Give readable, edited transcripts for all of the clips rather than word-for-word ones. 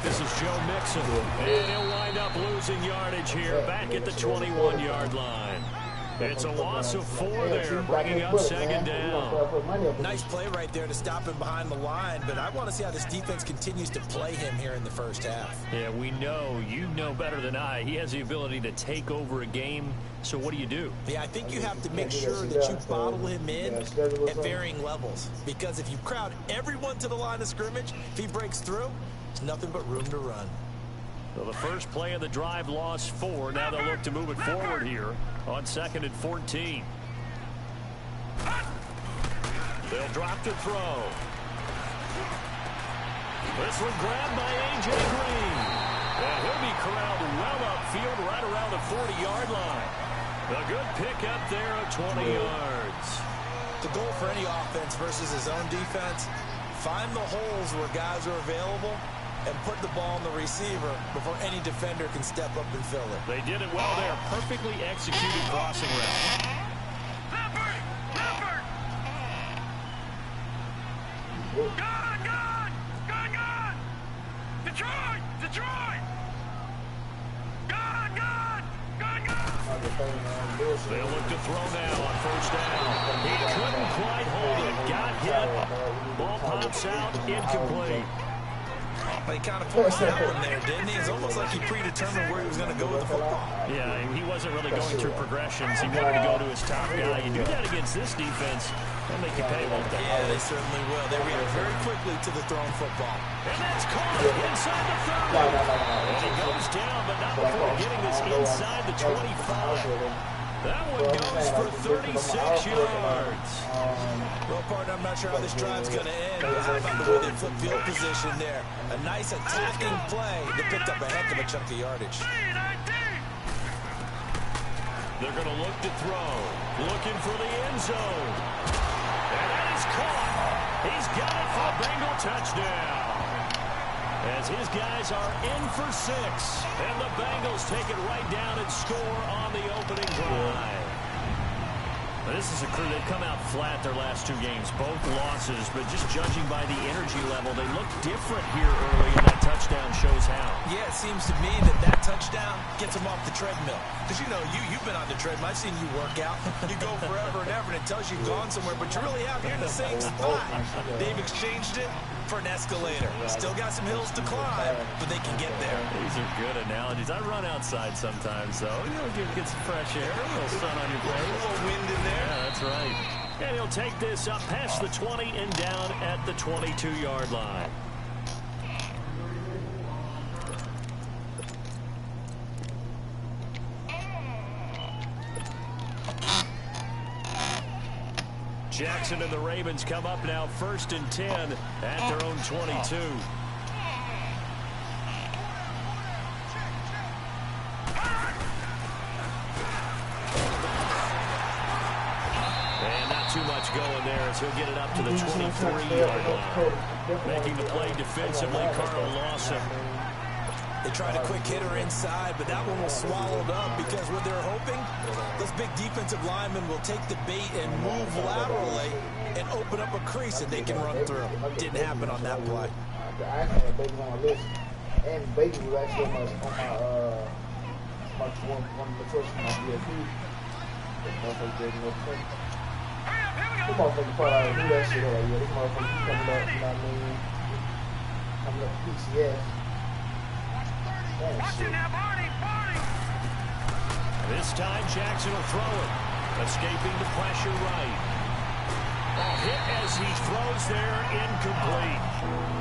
This is Joe Mixon. And he'll wind up losing yardage here back at the 21-yard line. It's a loss of 4 there, bringing up second down. Nice play right there to stop him behind the line, but I want to see how this defense continues to play him here in the first half. Yeah, we know, you know better than I, he has the ability to take over a game. So what do? Yeah, I think you have to make sure that you bottle him in at varying levels. Because if you crowd everyone to the line of scrimmage, if he breaks through, there's nothing but room to run. So the first play of the drive lost 4. Now they'll look to move it forward here on 2nd and 14. They'll drop to throw. This one grabbed by A.J. Green. And he'll be corralled well upfield right around the 40-yard line. A good pickup there of 20 yards. The goal for any offense versus his own defense, find the holes where guys are available and put the ball on the receiver before any defender can step up and fill it. They did it well there. Perfectly executed crossing route. Gone! Detroit! Gone! They'll look to throw now on first down. He couldn't quite hold it. Got hit. Ball pops out. Incomplete. He kind of forced that one there, didn't he? It's almost like he predetermined where he was going to go with the football. Yeah, he wasn't really going through progressions. He wanted to go to his top guy. You do that against this defense, they'll make you pay, won't they? Yeah, they certainly will. They react very quickly to the thrown football. And that's caught inside the 30. And he goes down, but not before getting this inside the 25. That one goes for 36 yards. Well, partner, I'm not sure how this drive's going to end, but how about the way they flip field position there? A nice attacking play that picked up a heck of a chunk of yardage. They're going to look to throw. Looking for the end zone. And that is caught. He's got it for a Bengal touchdown. As his guys are in for 6. And the Bengals take it right down and score on the opening drive. This is a crew, they've come out flat their last 2 games, both losses, but just judging by the energy level, they look different here early, and that touchdown shows how. Yeah, it seems to me that touchdown gets them off the treadmill. Because, you know, you've been on the treadmill. I've seen you work out. You go forever and ever, and it tells you you've gone somewhere, but you really have. You're in the same spot. They've exchanged it for an escalator. Still got some hills to climb, but they can get there. These are good analogies. I run outside sometimes, though. You know, get some fresh air, a little sun on your face. A little wind in there. Yeah, that's right. And he'll take this up past the 20 and down at the 22-yard line. Jackson and the Ravens come up now 1st and 10 at their own 22. And not too much going there as he'll get it up to the 23-yard line. Making the play defensively, Carl Lawson. They tried a quick hitter inside, but that one was swallowed up because what they're hoping, those big defensive linemen will take the bait and move laterally and open up a crease that they can run through. Didn't happen on that play. I had Baker on my list, and Baker was actually on my one of the choices on my DFP. This motherfucker probably do that shit. Like, yeah, this motherfucker coming up, you know what I mean? Coming up PCS. This time Jackson will throw it. Escaping the pressure right. Hit as he throws there, incomplete.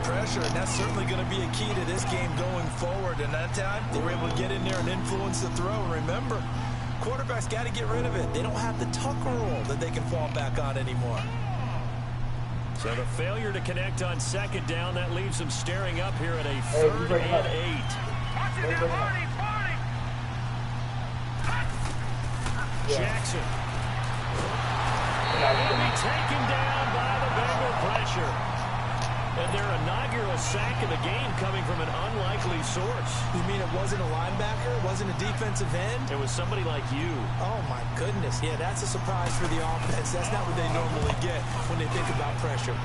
Pressure, and that's certainly going to be a key to this game going forward. And that time, they were able to get in there and influence the throw. And remember, quarterbacks got to get rid of it. They don't have the Tucker rule that they can fall back on anymore. So the failure to connect on 2nd down, that leaves them staring up here at a 3rd and 8. Jackson. And he'll be taken down by the Bengal pressure. And their inaugural sack of the game coming from an unlikely source. You mean it wasn't a linebacker? It wasn't a defensive end? It was somebody like you. Oh, my goodness. Yeah, that's a surprise for the offense. That's not what they normally get when they think about pressure.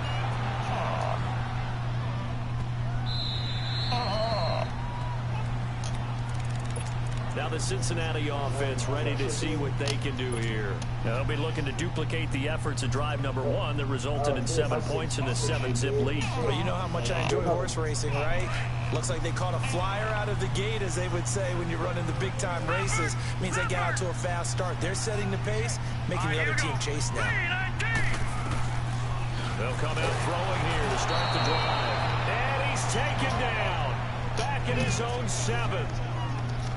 the Cincinnati offense ready to see what they can do here. They'll be looking to duplicate the efforts of drive number 1 that resulted in 7 points in the 7-zip lead. Well, you know how much I enjoy horse racing, right? Looks like they caught a flyer out of the gate, as they would say when you're running the big-time races. Means they get out to a fast start. They're setting the pace, making the other team chase now. They'll come out throwing here to start the drive. And he's taken down. Back in his own 7.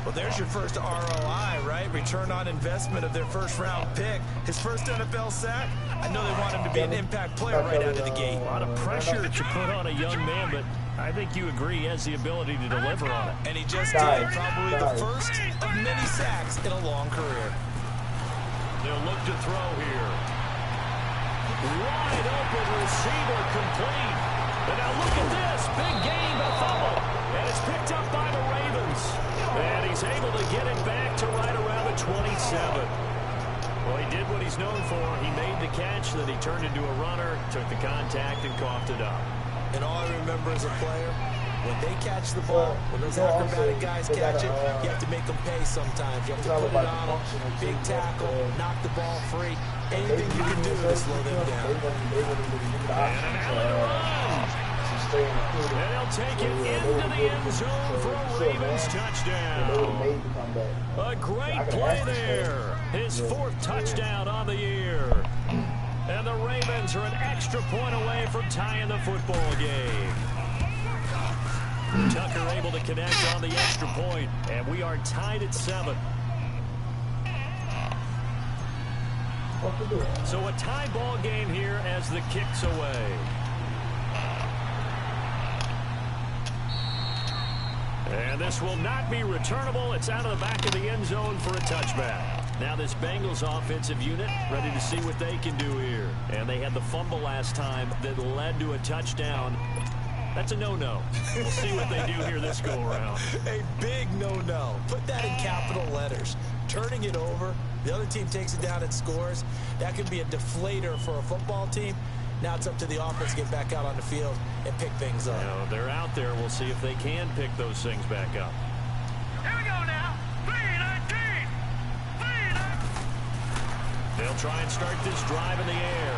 Well, there's your first ROI, right? Return on investment of their first-round pick. His first NFL sack. I know they want him to be an impact player right out of the gate. A lot of pressure to put on a young man, but I think you agree he has the ability to deliver on it. And he just did. Probably the first of many sacks in a long career. They'll look to throw here. Wide open receiver complete. And now look at this. Big gain, but fumble. And it's picked up by the Ravens. And he's able to get it back to right around the 27. Well, he did what he's known for. He made the catch, then he turned into a runner, took the contact, and coughed it up. And all I remember as a player, when they catch the ball, when those acrobatic guys catch it, you have to make them pay sometimes. You have to put it on them, big tackle, knock the ball free. Anything you can do to slow them down. And they'll take it into the end zone for a Ravens touchdown. A great play there. His 4th touchdown on the year. And the Ravens are an extra point away from tying the football game. Tucker able to connect on the extra point, and we are tied at 7. So a tie ball game here as the kick's away. And this will not be returnable. It's out of the back of the end zone for a touchback. Now this Bengals offensive unit ready to see what they can do here. And they had the fumble last time that led to a touchdown. That's a no-no. We'll see what they do here this go-around. A big no-no. Put that in capital letters. Turning it over, the other team takes it down and scores. That can be a deflator for a football team. Now it's up to the offense to get back out on the field and pick things up. You know, they're out there. We'll see if they can pick those things back up. Here we go now. 3-19. 3-19. They'll try and start this drive in the air.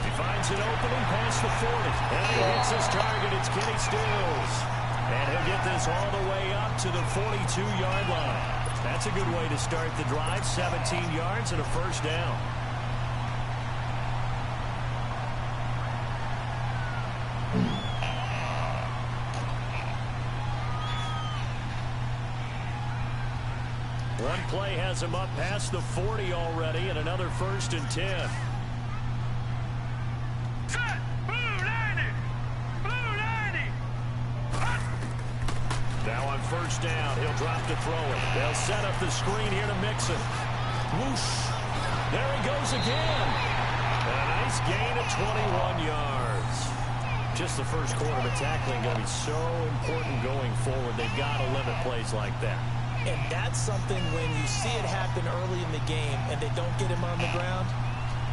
He finds an opening past the 40. And he hits his target. It's Kenny Stills. And he'll get this all the way up to the 42-yard line. That's a good way to start the drive. 17 yards and a first down. One play has him up past the 40 already, and another 1st and 10. Set. Blue 90. Blue 90. Now on 1st down, he'll drop to throw it. They'll set up the screen here to Mixon. Whoosh. There he goes again. And a nice gain of 21 yards. Just the first quarter, but tackling going to be so important going forward. They've got to limit plays like that. And that's something when you see it happen early in the game and they don't get him on the ground,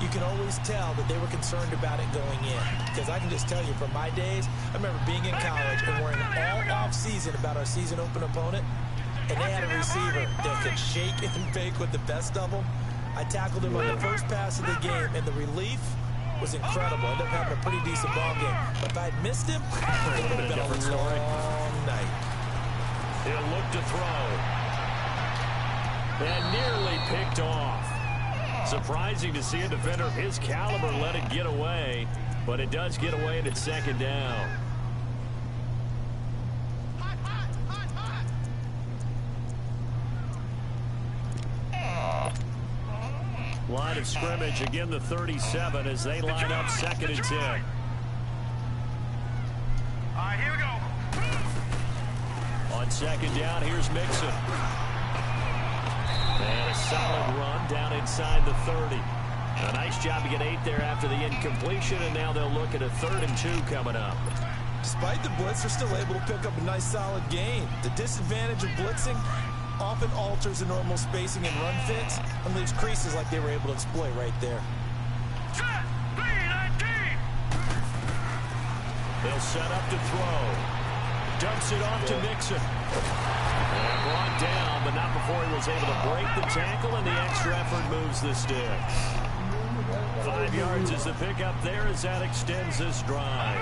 you can always tell that they were concerned about it going in. Because I can just tell you from my days, I remember being in college and worrying all off-season about our season open opponent, and they had a receiver that could shake and bake with the best of them. I tackled him on the first pass of the game, and the relief was incredible. Ended up having a pretty decent ball game. But if I had missed him, it would have been a long night. He'll look to throw. And nearly picked off. Surprising to see a defender of his caliber let it get away, but it does get away and it's 2nd down. Line of scrimmage, again the 37 as they line up 2nd and 10. All right, here we go. On 2nd down, here's Mixon. And a solid run down inside the 30. A nice job to get 8 there after the incompletion, and now they'll look at a 3rd and 2 coming up. Despite the blitz, they're still able to pick up a nice solid gain. The disadvantage of blitzing often alters the normal spacing and run fits and leaves creases like they were able to exploit right there. Set. 3-19. They'll set up to throw. Dumps it off to Mixon. And brought down, but not before he was able to break the tackle, and the extra effort moves the sticks. 5 yards is the pickup there as that extends this drive.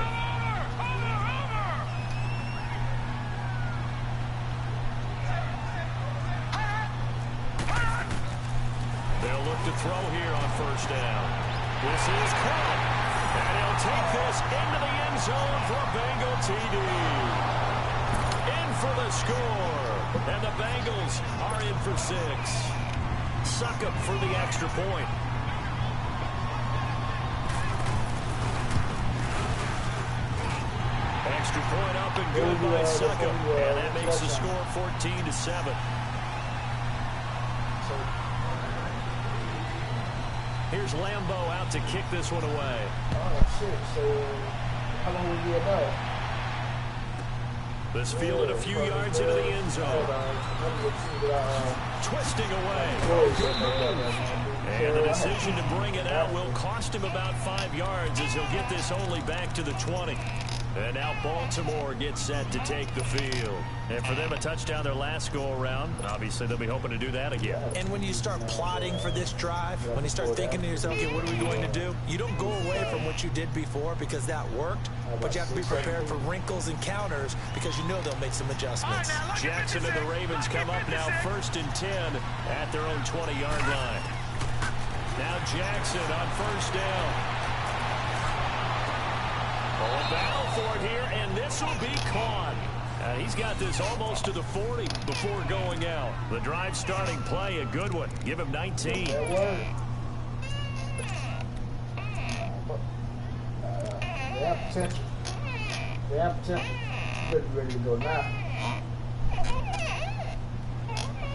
They'll look to throw here on first down. This is caught. And he'll take this into the end zone for a Bengal TD. In for the score. And the Bengals are in for 6. Succop for the extra point. Extra point up and good by Succop. And that makes the score 14-7. Here's Lambeau out to kick this one away. Oh, shit. So, how long will you about? This field a few yards into the end zone. Twisting away. And the decision to bring it out will cost him about 5 yards as he'll get this only back to the 20. And now Baltimore gets set to take the field. And for them, a touchdown their last go-around. Obviously, they'll be hoping to do that again. And when you start plotting for this drive, when you start thinking to yourself, okay, what are we going to do? You don't go away from what you did before because that worked, but you have to be prepared for wrinkles and counters because you know they'll make some adjustments. Jackson and the Ravens come up now 1st and 10 at their own 20-yard line. Now Jackson on first down. A battle for it here, and this will be caught. He's got this almost to the 40 before going out. The drive starting play, a good one. Give him 19. They have potential. They have potential. Ready to go now.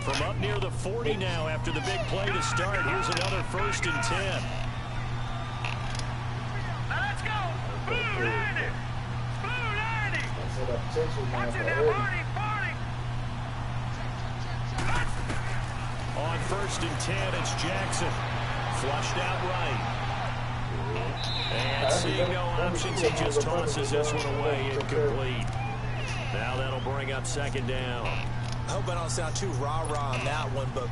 From up near the 40 now after the big play to start. Here's another 1st and 10. Let's go. Blue 90. Blue 90. So the potential now Watch for it now, early. 40, 40. On 1st and 10, it's Jackson. Flushed out right. And seeing no options, he just tosses this one away incomplete. Now that'll bring up 2nd down. I hope I don't sound too rah-rah on that one, but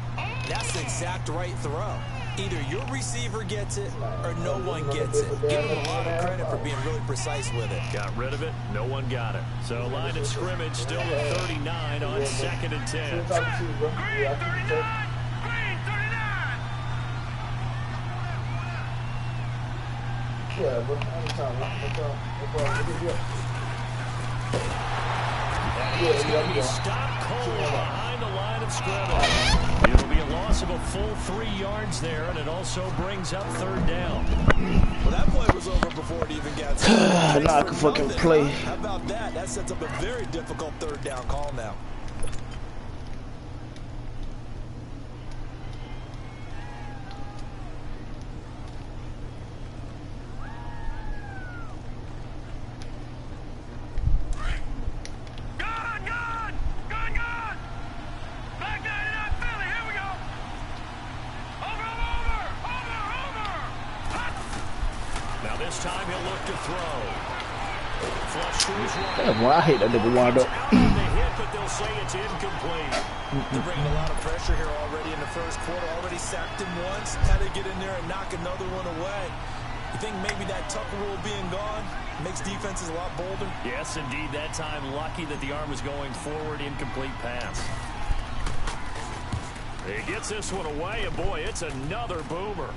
that's the exact right throw. Either your receiver gets it or no one gets it. Give him a lot of credit for being really precise with it. Got rid of it. No one got it. So line of scrimmage still at 39 on 2nd and 10. Green 39. Green 39. Yeah, but anytime. No problem. He's going to be stopped cold behind the line of scrimmage. It'll be a loss of a full 3 yards there, and it also brings up 3rd down. Well, that play was over before it even got started. Now I can fucking play. How about that? That sets up a very difficult 3rd down call now. Well, I hate that nigga wind up. But they'll say it's incomplete. They're bringing a lot of pressure here already in the 1st quarter. Already sacked him once. Had to get in there and knock another one away. You think maybe that Tucker rule being gone makes defenses a lot bolder? Yes, indeed. That time, lucky that the arm was going forward. Incomplete pass. He gets this one away, and boy, it's another boomer.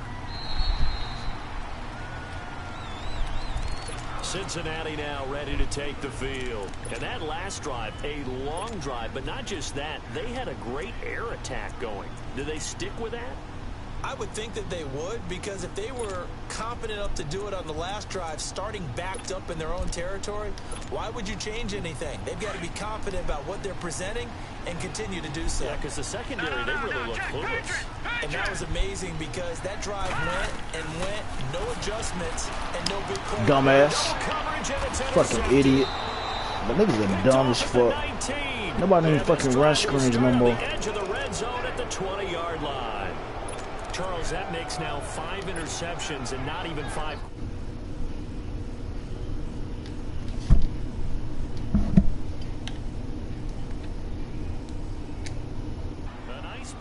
Cincinnati now ready to take the field. And that last drive, a long drive, but not just that. They had a great air attack going. Do they stick with that? I would think that they would, because if they were confident enough to do it on the last drive, starting backed up in their own territory, why would you change anything? They've got to be confident about what they're presenting and continue to do so. Yeah, because the secondary, they really look clueless. And that was amazing because that drive went and went, no adjustments, and no big play. Dumbass. Fucking idiot. The niggas are dumb as fuck. Nobody even fucking run screens no more. Edge of the red zone at the 20-yard line. Charles, that makes now 5 interceptions and not even 5.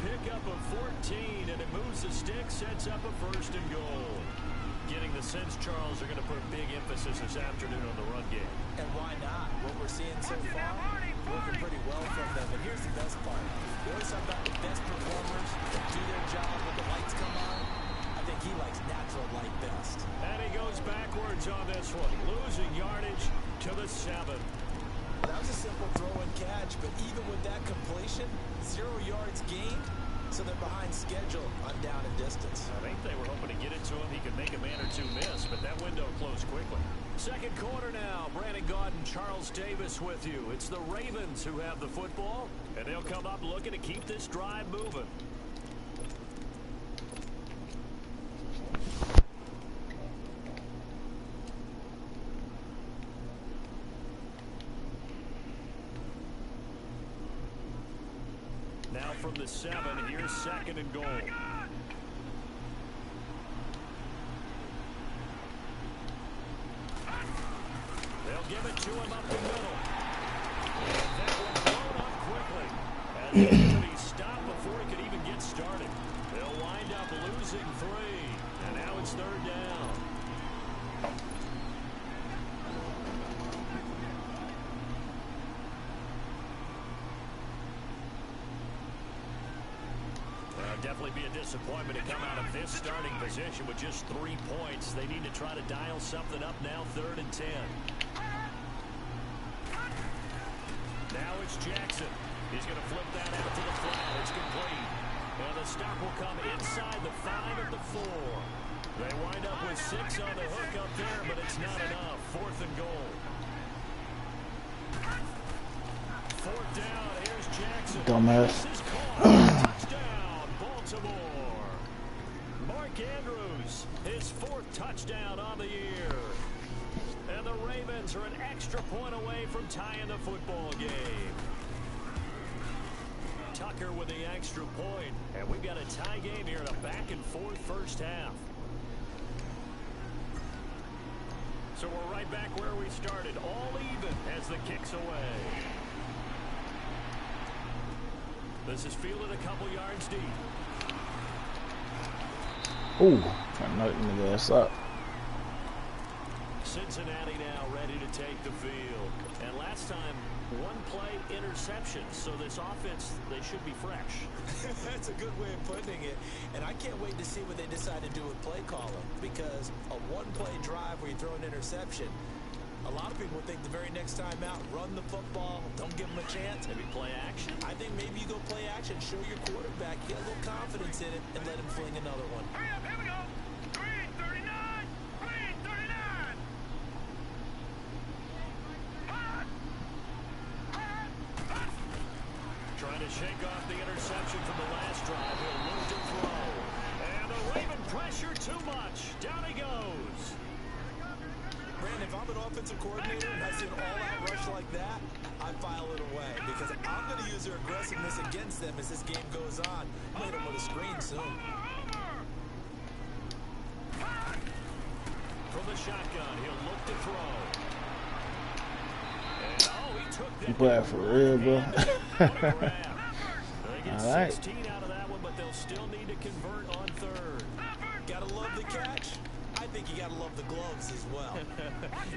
pickup of 14, and it moves the stick, sets up a 1st and goal. Getting the sense, Charles, are going to put a big emphasis this afternoon on the run game. And why not? What we're seeing so far, working pretty well from them. And here's the best part. We always talk about the best performers that do their job when the lights come on. I think he likes natural light best. And he goes backwards on this one, losing yardage to the 7. That was a simple throw and catch, but even with that completion, 0 yards gained. So they're behind schedule on down and distance. I think they were hoping to get it to him. He could make a man or two miss, but that window closed quickly. Second quarter now. Brandon Gaudin, Charles Davis with you. It's the Ravens who have the football, and they'll come up looking to keep this drive moving. Now from the 7, here's 2nd and goal. They'll give it to him up the middle. And that one blown up quickly. As he could be stopped before he could even get started. They'll wind up losing 3. And now it's 3rd down. Definitely be a disappointment to come out of this starting position with just 3 points. They need to try to dial something up now, 3rd and 10. Now it's Jackson. He's going to flip that out to the flat. It's complete. And the stop will come inside the 5 at the 4. They wind up with 6 on the hook up there, but it's not enough. 4th and goal. 4th down. Here's Jackson. Dumbass. Baltimore. Mark Andrews, his 4th touchdown on the year. And the Ravens are an extra point away from tying the football game. Tucker with the extra point. And we've got a tie game here in a back-and-forth first half. So we're right back where we started, all even as the kick's away. This is fielded a couple yards deep. Ooh, trying to knock the ass up. Cincinnati now ready to take the field. And last time, 1 play interception. So this offense, they should be fresh. That's a good way of putting it. And I can't wait to see what they decide to do with play calling. Because a 1-play drive where you throw an interception, a lot of people would think the very next time out, run the football, don't give them a chance. Maybe play action? I think maybe you go play action, show your quarterback, get a little confidence in it, and let him fling another one. Hurry up, here we go. Green 39. Green 39. Trying to shake off the interception from the last drive. He'll look to throw. And the Raven pressure too much. Down he goes. Brandon, if I'm an offensive coordinator and I see an all-out rush like that, I file it away because I'm going to use their aggressiveness against them as this game goes on. I'm going to hit them with a screen soon. From the shotgun, he'll look to throw. And he took that. You play for real, bro. They get All right. 16 out of that one, but they'll still need to convert on 3rd. Gotta love the catch. I think you gotta love the gloves as well.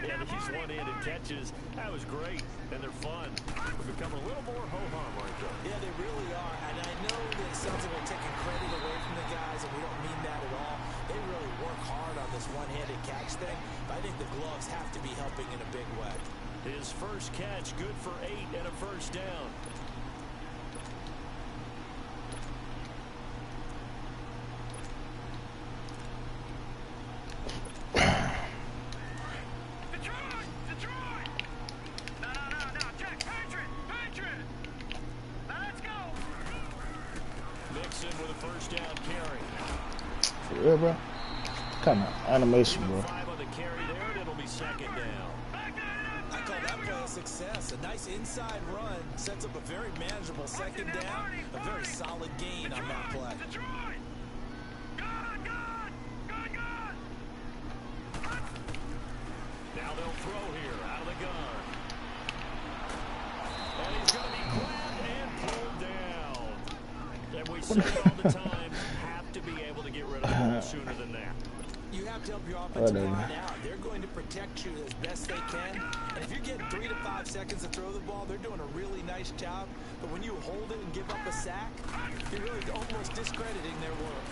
Yeah, these one-handed catches, that was great, and they're fun. They've become a little more ho-hum, aren't they? Yeah, they really are, and I know that it sounds like we're taking credit away from the guys, and we don't mean that at all. They really work hard on this one-handed catch thing, but I think the gloves have to be helping in a big way. His first catch, good for 8 and a 1st down. Detroit. No, Jack, Patriot. Now let's go. Nixon with a 1st down carry. For real, bro? Kind of animation, bro. 5 on the carry there, and it'll be 2nd down. I call that play a success. A nice inside run sets up a very manageable 2nd down. A very solid gain on that play. Detroit. Good. Now they'll throw here out of the gun. And he's going to be grabbed and pulled down. And we say all the time, have to be able to get rid of the ball sooner than that. You have to help your offensive line out. They're going to protect you as best they can. And if you're getting 3 to 5 seconds to throw the ball, they're doing a really nice job. But when you hold it and give up a sack, you're really almost discrediting their work.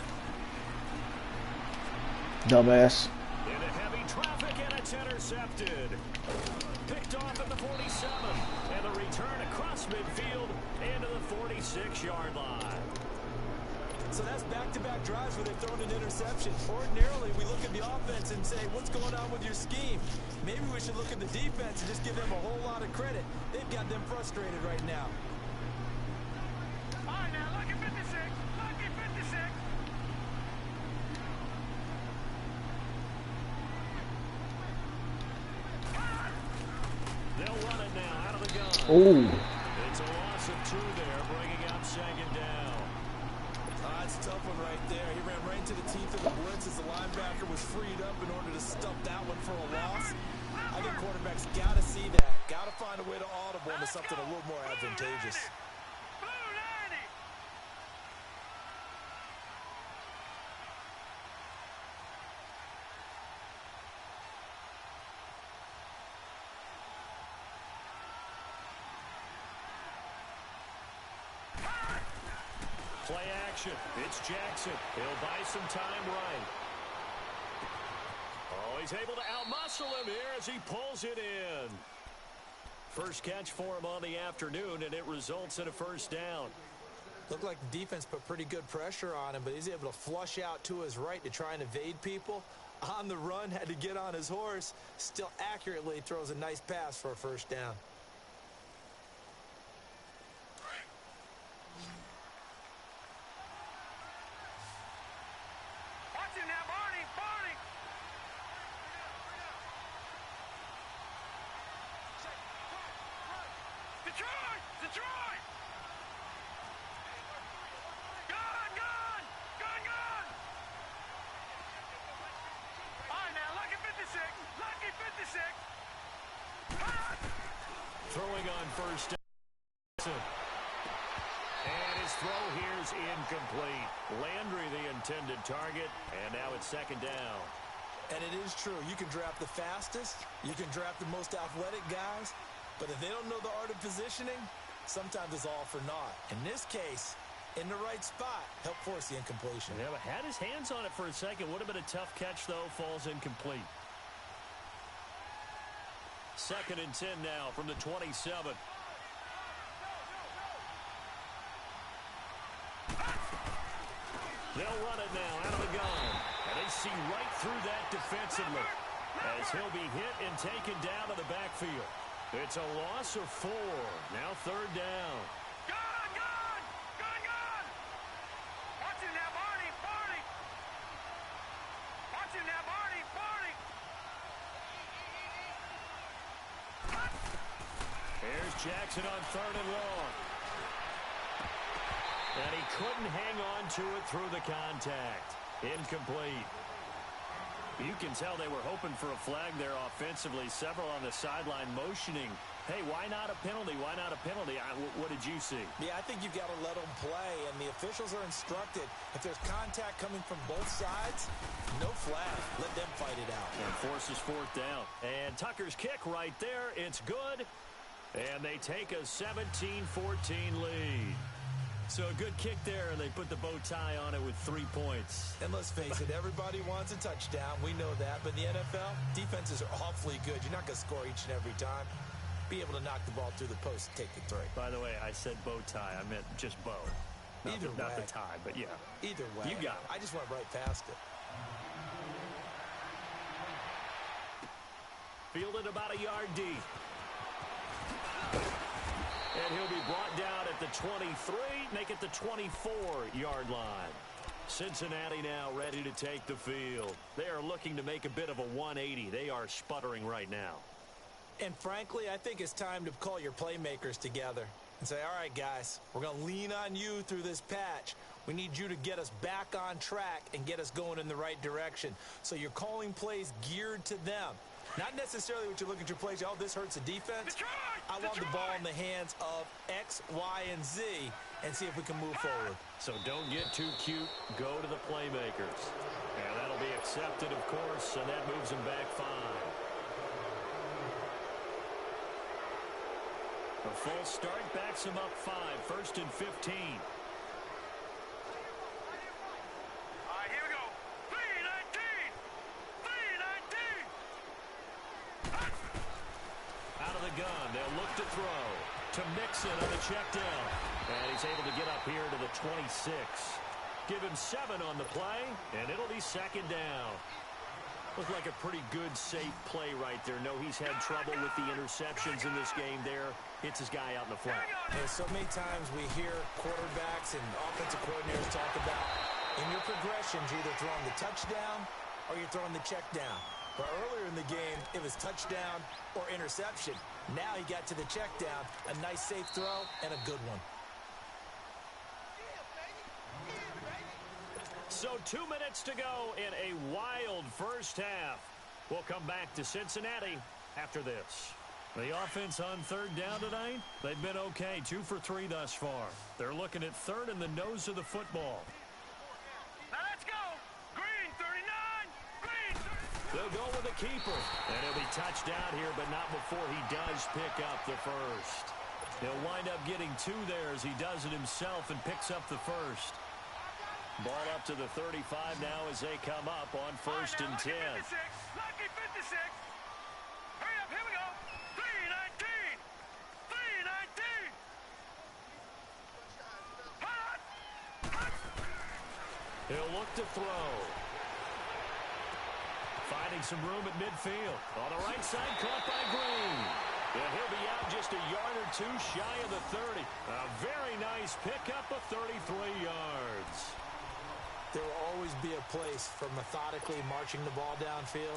Dumbass. Into heavy traffic, and it's intercepted. Picked off at the 47. And the return across midfield into the 46-yard line. So that's back-to-back drives where they've thrown an interception. Ordinarily, we look at the offense and say, what's going on with your scheme? Maybe we should look at the defense and just give them a whole lot of credit. They've got them frustrated right now. All right, now, lucky 56. Lucky 56. They'll run it now out of the gun. Oh. It's a loss of 2 there, bringing up 2nd down. That's a tough one right there. He ran right into the teeth of the blitz as the linebacker was freed up in order to stuff that one for a loss. I think quarterbacks got to see that. Got to find a way to audible into something a little more advantageous. Blue 90. Play action. It's Jackson. He'll buy some time right. Oh, he's able to outmuscle him here as he pulls it in. First catch for him on the afternoon, and it results in a 1st down. Looked like the defense put pretty good pressure on him, but he's able to flush out to his right to try and evade people. On the run, had to get on his horse. Still accurately throws a nice pass for a 1st down. Watch him now, Barney. Barney. Detroit. Detroit. Gun, gun. Gun, gun. All right, now, lucky 56. Lucky 56. Throwing on 1st down. And his throw here's incomplete. Landry the intended target, and now it's 2nd down. And it is true. You can draft the fastest. You can draft the most athletic guys. But if they don't know the art of positioning, sometimes it's all for naught. In this case, in the right spot, helped force the incompletion. Yeah, but had his hands on it for a second. Would have been a tough catch, though. Falls incomplete. 2nd and 10 now from the 27. They'll run it now out of the gun. And they see right through that defensively as he'll be hit and taken down to the backfield. It's a loss of 4. Now 3rd down. Gun, gun. Gun, gun. Watch him now, Barney. Barney. Watch him now, Barney. Barney. Here's Jackson on 3rd and long. And he couldn't hang on to it through the contact. Incomplete. You can tell they were hoping for a flag there offensively. Several on the sideline motioning. Hey, why not a penalty? Why not a penalty? What did you see? Yeah, I think you've got to let them play, and the officials are instructed. If there's contact coming from both sides, no flag. Let them fight it out. And forces 4th down. And Tucker's kick right there. It's good. And they take a 17-14 lead. So a good kick there, and they put the bow tie on it with 3 points. And let's face it, everybody wants a touchdown. We know that. But in the NFL, defenses are awfully good. You're not going to score each and every time. Be able to knock the ball through the post and take the 3. By the way, I said bow tie. I meant just bow. Not the tie, but yeah. Either way. You got it. I just went right past it. Fielded about a yard deep. And he'll be brought down at the 23, make it the 24-yard line. Cincinnati now ready to take the field. They are looking to make a bit of a 180. They are sputtering right now. And frankly, I think it's time to call your playmakers together and say, all right, guys, we're going to lean on you through this patch. We need you to get us back on track and get us going in the right direction. So you're calling plays geared to them. Not necessarily what you look at your plays, oh, this hurts the defense. Detroit! I want the ball in the hands of X, Y, and Z and see if we can move forward. So don't get too cute. Go to the playmakers. And that'll be accepted, of course, and that moves them back 5. A full start backs them up 5. 1st and 15. All right, here we go. 3-19. 3-19. Out of the gun, they'll look to throw. To Mixon on the check down. And he's able to get up here to the 26. Give him 7 on the play, and it'll be 2nd down. Looked like a pretty good, safe play right there. No, he's had trouble with the interceptions in this game there. Hits his guy out in the flat. And so many times we hear quarterbacks and offensive coordinators talk about in your progressions, you're either throwing the touchdown or you're throwing the check down. But earlier in the game, it was touchdown or interception. Now he got to the check down, a nice safe throw, and a good one. So 2 minutes to go in a wild first half. We'll come back to Cincinnati after this. The offense on 3rd down tonight, they've been okay. 2 for 3 thus far. They're looking at 3rd in the nose of the football. Now let's go. Green 39. Green 39. They'll go with the keeper. And he'll be touched down here, but not before he does pick up the first. He'll wind up getting 2 there as he does it himself and picks up the first. Ball up to the 35 now as they come up on 1st and 10. Lucky 56. Hurry up, here we go. 3-19. 3-19. Hot. He'll look to throw. Finding some room at midfield. On the right side, caught by Green. And he'll be out just a yard or 2 shy of the 30. A very nice pickup of 33 yards. There will always be a place for methodically marching the ball downfield.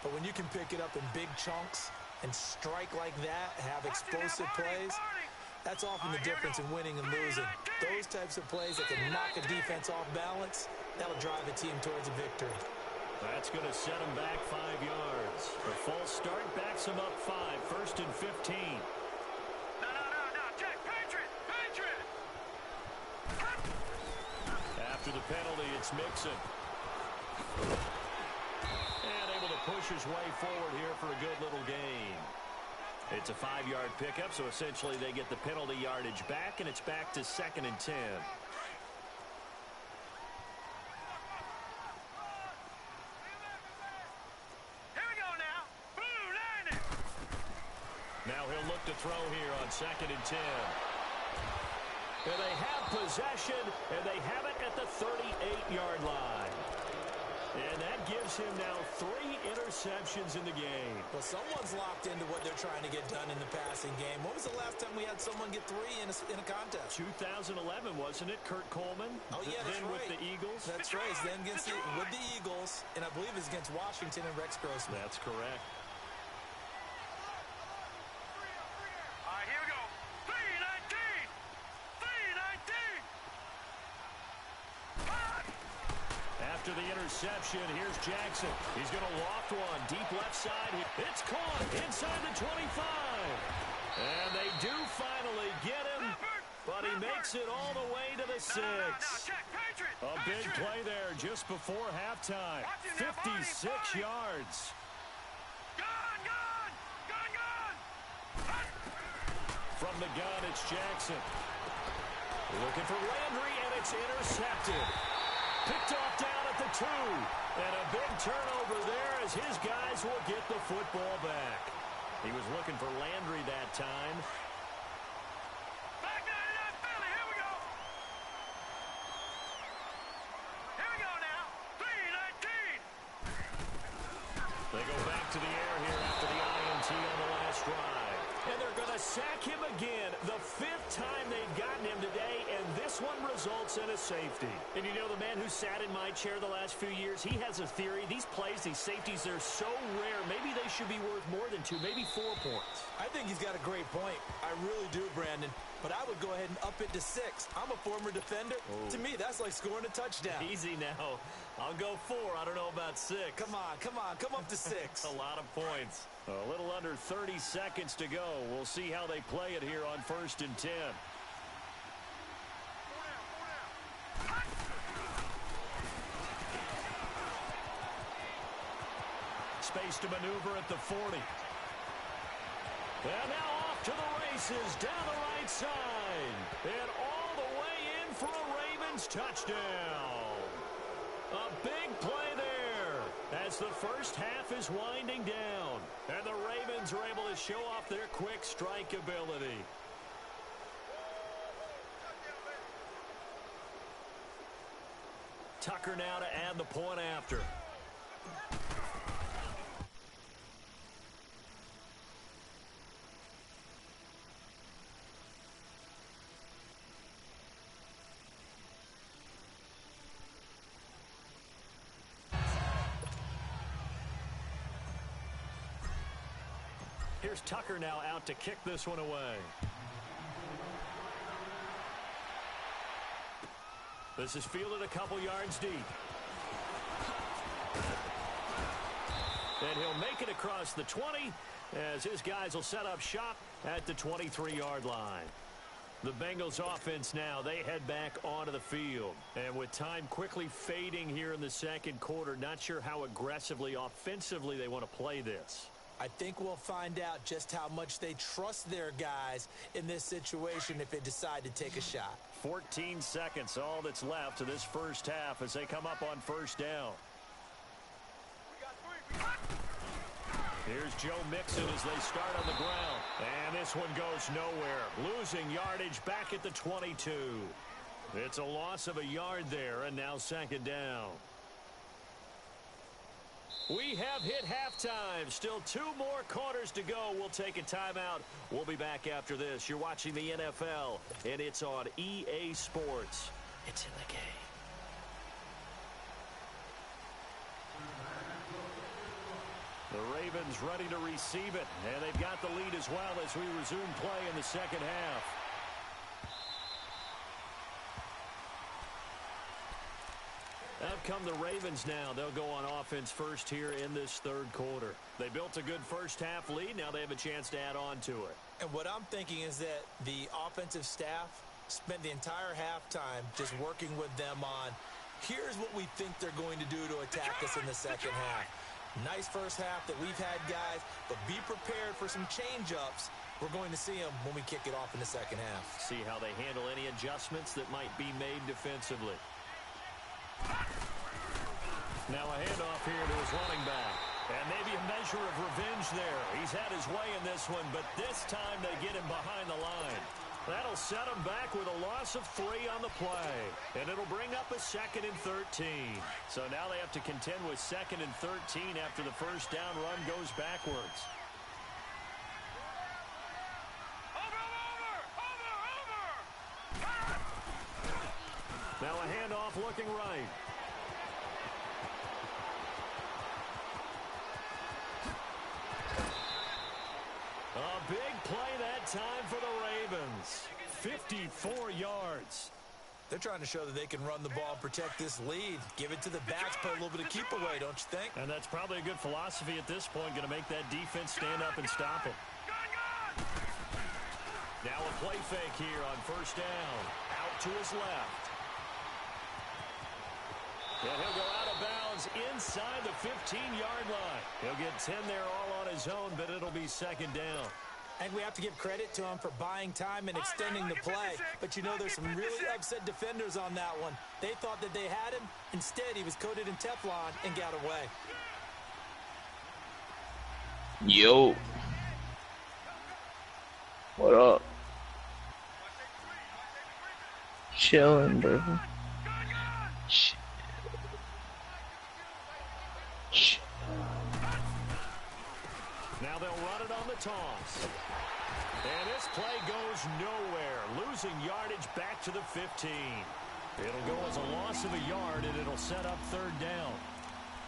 But when you can pick it up in big chunks and strike like that, have explosive plays, that's often the difference in winning and losing. Those types of plays that can knock a defense off balance, that'll drive a team towards a victory. That's going to set him back 5 yards. The false start backs him up 5. 1st and 15. No. Check. Patriot. After the penalty, it's Mixon. And able to push his way forward here for a good little gain. It's a 5-yard pickup, so essentially they get the penalty yardage back, and it's back to 2nd and 10. Here we go now. Blue line it. Now he'll look to throw here on 2nd and 10. And they have possession, and they have it at the 38-yard line. And that gives him now 3 interceptions in the game. Well, someone's locked into what they're trying to get done in the passing game. When was the last time we had someone get 3 in a contest? 2011, wasn't it? Kurt Coleman? Oh, yeah, that's then right. with the Eagles? That's right. Then with the Eagles, and I believe it's against Washington and Rex Grossman. That's correct. All right, here we go. 3-19. 3-19. Hot. After the interception, here's Jackson. He's going to loft one. Deep left side. It's caught inside the 25. And they do finally get him, but he makes it all the way to the 6. Check. Patriot. A big play there just before halftime. 56 yards. Gun. From the gun, it's Jackson. Looking for Landry, and it's intercepted. Picked off down at the 2. And a big turnover there as his guys will get the football back. He was looking for Landry that time. Back 99 Philly. Here we go. Here we go now. 3-19. They go back to the air here after the INT on the last drive. And they're going to sack him again. The 5th time they've gotten him today, and this one results in a safety. And you know, the man who sat in my chair the last few years, he has a theory. These plays, these safeties, they're so rare. Maybe they should be worth more than 2, maybe 4 points. I think he's got a great point. I really do, Brandon. But I would go ahead and up it to 6. I'm a former defender. Oh. To me, that's like scoring a touchdown. Easy now. I'll go 4. I don't know about 6. Come on. Come up to 6. A lot of points. A little under 30 seconds to go. We'll see how they play it here on 1st and 10. Space to maneuver at the 40. And now off to the races down the right side. And all the way in for a Ravens touchdown. A big play there as the first half is winding down. And the Ravens are able to show off their quick strike ability. Tucker now to add the point after. Here's Tucker now out to kick this one away. This is fielded a couple yards deep. And he'll make it across the 20 as his guys will set up shop at the 23-yard line. The Bengals offense now, they head back onto the field. And with time quickly fading here in the second quarter, not sure how aggressively, offensively they want to play this. I think we'll find out just how much they trust their guys in this situation if they decide to take a shot. 14 seconds, all that's left of this first half as they come up on 1st down. Here's Joe Mixon as they start on the ground. And this one goes nowhere. Losing yardage back at the 22. It's a loss of a yard there, and now 2nd down. We have hit halftime. Still 2 more quarters to go. We'll take a timeout. We'll be back after this. You're watching the NFL, and it's on EA Sports. It's in the game. The Ravens ready to receive it, and they've got the lead as well as we resume play in the second half. Out come the Ravens now. They'll go on offense first here in this 3rd quarter. They built a good first half lead. Now they have a chance to add on to it. And what I'm thinking is that the offensive staff spent the entire halftime just working with them on, here's what we think they're going to do to attack us in the second half. Nice first half that we've had, guys, but be prepared for some change-ups. We're going to see them when we kick it off in the second half. See how they handle any adjustments that might be made defensively. Now a handoff here to his running back. And maybe a measure of revenge there. He's had his way in this one, but this time they get him behind the line. That'll set him back with a loss of 3 on the play. And it'll bring up a 2nd and 13. So now they have to contend with 2nd and 13 after the first down run goes backwards. Now a handoff looking right. A big play that time for the Ravens. 54 yards. They're trying to show that they can run the ball and protect this lead. Give it to the backs, play a little bit of keep away, don't you think? And that's probably a good philosophy at this point, going to make that defense stand up and stop him. Now a play fake here on first down. Out to his left. And he'll go out of bounds inside the 15-yard line. He'll get 10 there all on his own, but it'll be second down. And we have to give credit to him for buying time and extending the play. But, you know, there's some really upset defenders on that one. They thought that they had him. Instead, he was coated in Teflon and got away. Yo. What up? Chilling, bro. Chill. Now they'll run it on the toss. And this play goes nowhere. Losing yardage back to the 15. It'll go as a loss of a yard, and it'll set up third down.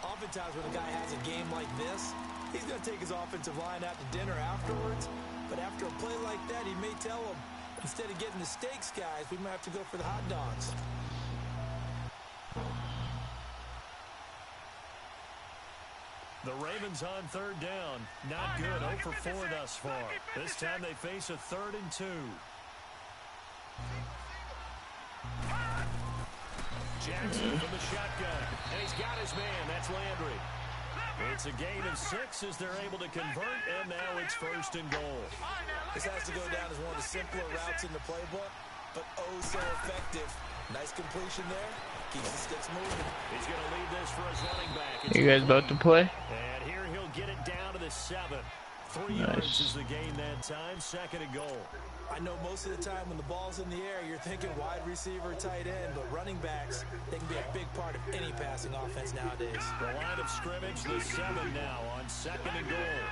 Oftentimes when a guy has a game like this, he's going to take his offensive line out to dinner afterwards. But after a play like that, he may tell them, instead of getting the steaks, guys, we might have to go for the hot dogs. The Ravens on third down. Not good. 0 for 4 thus far. This time they face a 3rd and 2. Jackson from the shotgun. And he's got his man. That's Landry. It's a gain of 6 as they're able to convert, and now it's 1st and goal. This has to go down as one of the simpler routes in the playbook, but oh so effective. Nice completion there. Keeps the sticks moving. He's going to lead this for his running back. You guys about to play? And here he'll get it down to the 7. 3 Nice. yards is the gain that time. 2nd and goal. I know most of the time when the ball's in the air, you're thinking wide receiver, tight end, but running backs, they can be a big part of any passing offense nowadays. The line of scrimmage, the 7 now on 2nd and goal.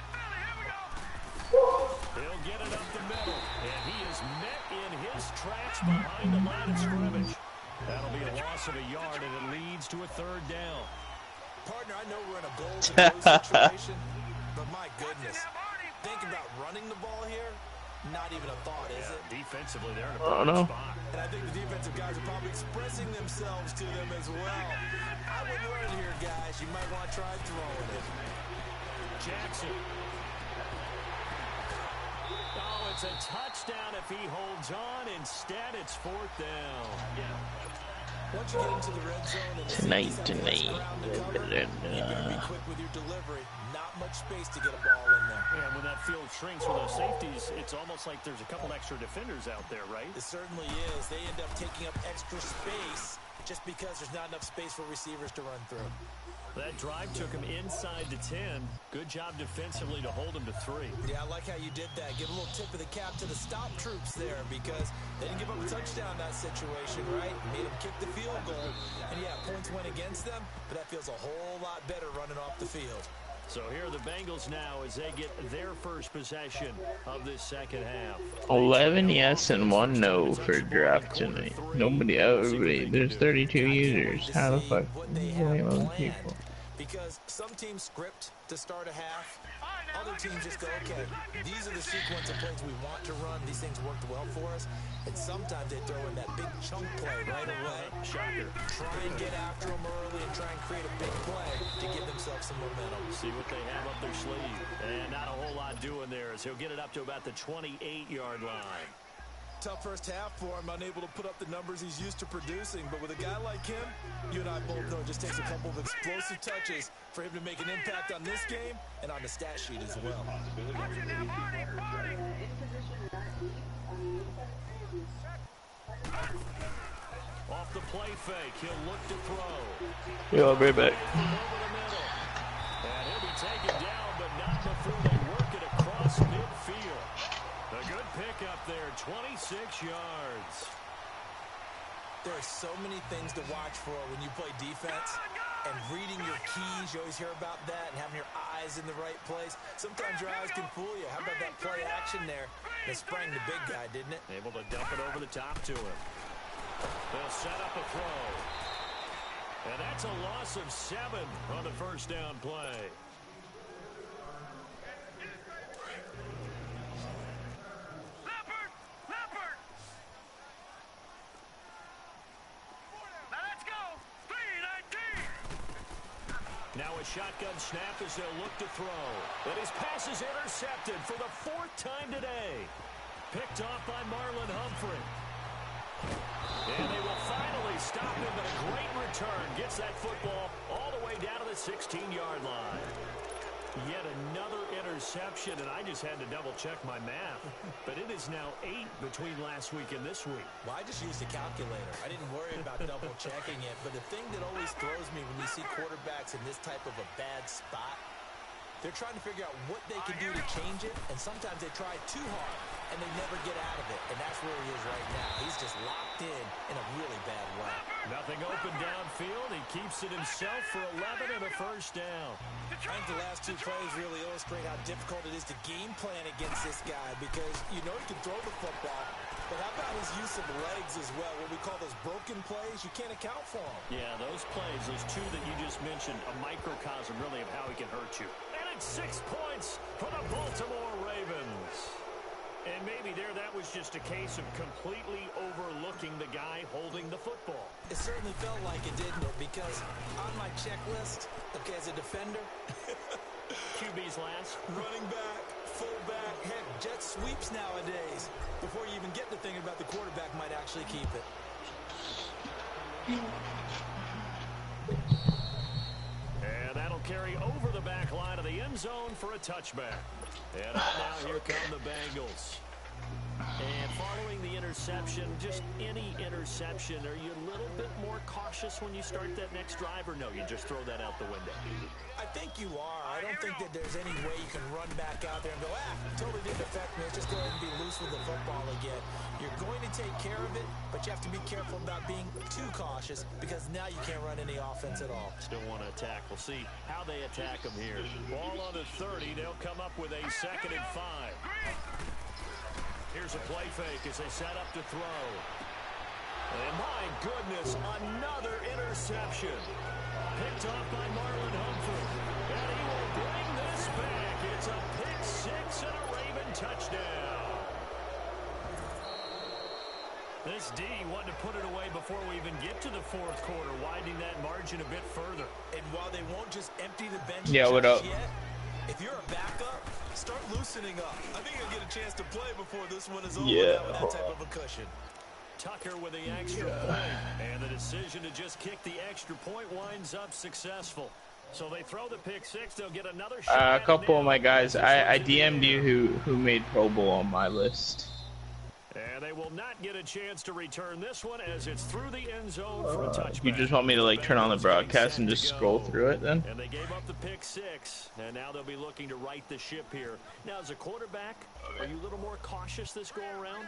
He'll get it up the middle, and he is met in his tracks behind the line of scrimmage. That'll be a loss of a yard, and it leads to a 3rd down. Partner, I know we're in a goal-to-go situation, but my goodness, think about running the ball here. Not even a thought, is it? Defensively, they're in a Oh, perfect no. spot. And I think the defensive guys are probably expressing themselves to them as well. I would run here, guys. You might want to try throwing it. Jackson. Oh, it's a touchdown if he holds on. Instead, it's 4th down. Once you get into the red zone and the Tonight. safeties have less ground to cover, you better be quick with your delivery. Not much space to get a ball in there. Yeah, when that field shrinks for those safeties, it's almost like there's a couple extra defenders out there, right? It certainly is. They end up taking up extra space just because there's not enough space for receivers to run through. That drive took him inside the 10. Good job defensively to hold him to 3. Yeah, I like how you did that. Give a little tip of the cap to the stop troops there because they didn't give up a touchdown in that situation, right? Made them kick the field goal. And, yeah, points went against them, but that feels a whole lot better running off the field. So here are the Bengals now as they get their first possession of this 2nd half. 11 yes and 1 no for draft tonight. Nobody, everybody, there's 32 users. How the fuck? They Only have 11 planned. people. Because some teams script to start a half, other teams just go, okay, these are the sequence of plays we want to run. These things worked well for us. And sometimes they throw in that big chunk play right away. Shocker. Try and get after them early and try and create a big play to give themselves some momentum. See what they have up their sleeve. And not a whole lot doing there as he'll get it up to about the 28-yard line. Tough first half for him, unable to put up the numbers he's used to producing. But with a guy like him, you and I both know it just takes a couple of explosive touches for him to make an impact on this game and on the stat sheet as well. Off the play fake, he'll look to throw. Yo, I'll be right back. Over the middle. And he'll be taken down, but not before they work it across midfield. A good pickup there, 26 yards. There are so many things to watch for when you play defense. And reading your keys, you always hear about that, and having your eyes in the right place. Sometimes your eyes can fool you. How about that play action there? That sprang the big guy, didn't it? Able to dump it over the top to him. They'll set up a throw. And that's a loss of 7 on the first down play. Now a shotgun snap as they'll look to throw. But his pass is intercepted for the 4th time today. Picked off by Marlon Humphrey. And they will finally stop him, but a great return. Gets that football all the way down to the 16-yard line. Yet another interception, and I just had to double-check my math. But it is now 8 between last week and this week. Well, I just used a calculator. I didn't worry about double-checking it. But the thing that always throws me when you see quarterbacks in this type of a bad spot, they're trying to figure out what they can do to change it, and sometimes they try too hard, and they never get out of it. And that's where he is right now. He's just locked in a really bad way. Nothing open downfield. He keeps it himself for 11 and a first down. I think the last 2 plays really illustrate how difficult it is to game plan against this guy because you know he can throw the football, but how about his use of legs as well? What we call those broken plays, you can't account for them. Yeah, those plays, those 2 that you just mentioned, a microcosm really of how he can hurt you. And it's 6 points for the Baltimore Ravens. And maybe there that was just a case of completely overlooking the guy holding the football. It certainly felt like it, didn't it? Because on my checklist, okay, as a defender, QBs last? Running back, fullback, heck, jet sweeps nowadays. Before you even get to thinking about the quarterback might actually keep it. And that'll carry over the back line of the end zone for a touchback. And now here come the Bengals. And following the interception, just any interception, are you a little bit more cautious when you start that next drive, or no, you just throw that out the window? I think you are. I don't think that there's any way you can run back out there and go, totally didn't affect me. Let's just go ahead and be loose with the football again. You're going to take care of it, but you have to be careful about being too cautious because now you can't run any offense at all. Still want to attack. We'll see how they attack them here. Ball on the 30. They'll come up with a 2nd and 5. Here's a play fake as they set up to throw. And my goodness, another interception. Picked off by Marlon Humphrey. And he will bring this back. It's a pick 6 and a Raven touchdown. This D wanted to put it away before we even get to the 4th quarter, widening that margin a bit further. And while they won't just empty the bench what up? yet, if you're a backup, start loosening up. I think you'll get a chance to play before this one is over with that type of a cushion. Tucker with the extra point, and the decision to just kick the extra point winds up successful. So they throw the pick 6, they'll get another shot. A couple of my guys, I DM'd you who made Pro Bowl on my list. And they will not get a chance to return this one as it's through the end zone for a touchback. You just want me to like turn on the broadcast and just scroll through it then? And they gave up the pick 6, and now they'll be looking to right the ship here. Now, as a quarterback, are you a little more cautious this go around?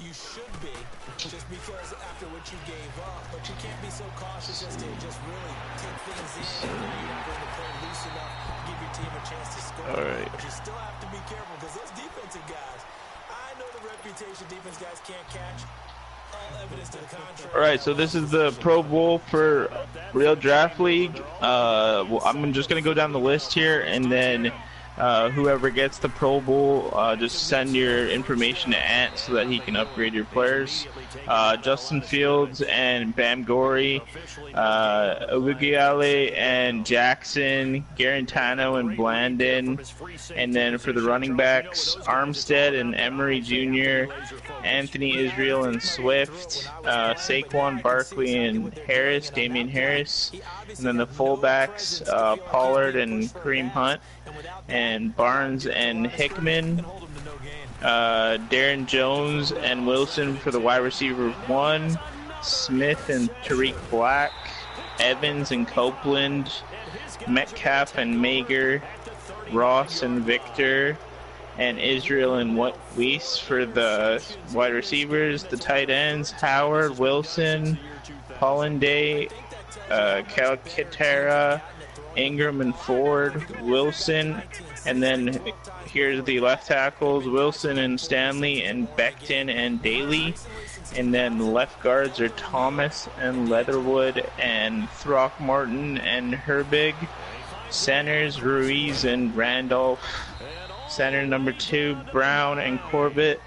You should be, just because after what you gave up, but you can't be so cautious as to just really take things in. You're not going to play loose enough to give your team a chance to score. All right. But you still have to be careful because those defensive guys, I know the reputation defense guys can't catch. All evidence to the contrary. All right, so this is the Pro Bowl for Real Draft League. Well, I'm just going to go down the list here, and then whoever gets the Pro Bowl, just send your information to Ant so that he can upgrade your players. Justin Fields and Bam Gorey, Ogugiale and Jackson, Garantano and Blandon, and then for the running backs, Armstead and Emery Jr., Anthony Israel and Swift, Saquon Barkley and Harris, Damian Harris, and then the fullbacks, Pollard and Kareem Hunt, and Barnes and Hickman, Darren Jones and Wilson for the wide receiver 1, Smith and Tariq Black, Evans and Copeland, Metcalf and Mager, Ross and Victor, and Israel and Weiss for the wide receivers. The tight ends, Howard, Wilson, Hollanday, Calcaterra, Ingram and Ford, Wilson, and then here's the left tackles, Wilson and Stanley, and Becton and Daly, and then the left guards are Thomas and Leatherwood and Throckmorton and Herbig, centers Ruiz and Randolph, center number 2 Brown and Corbett,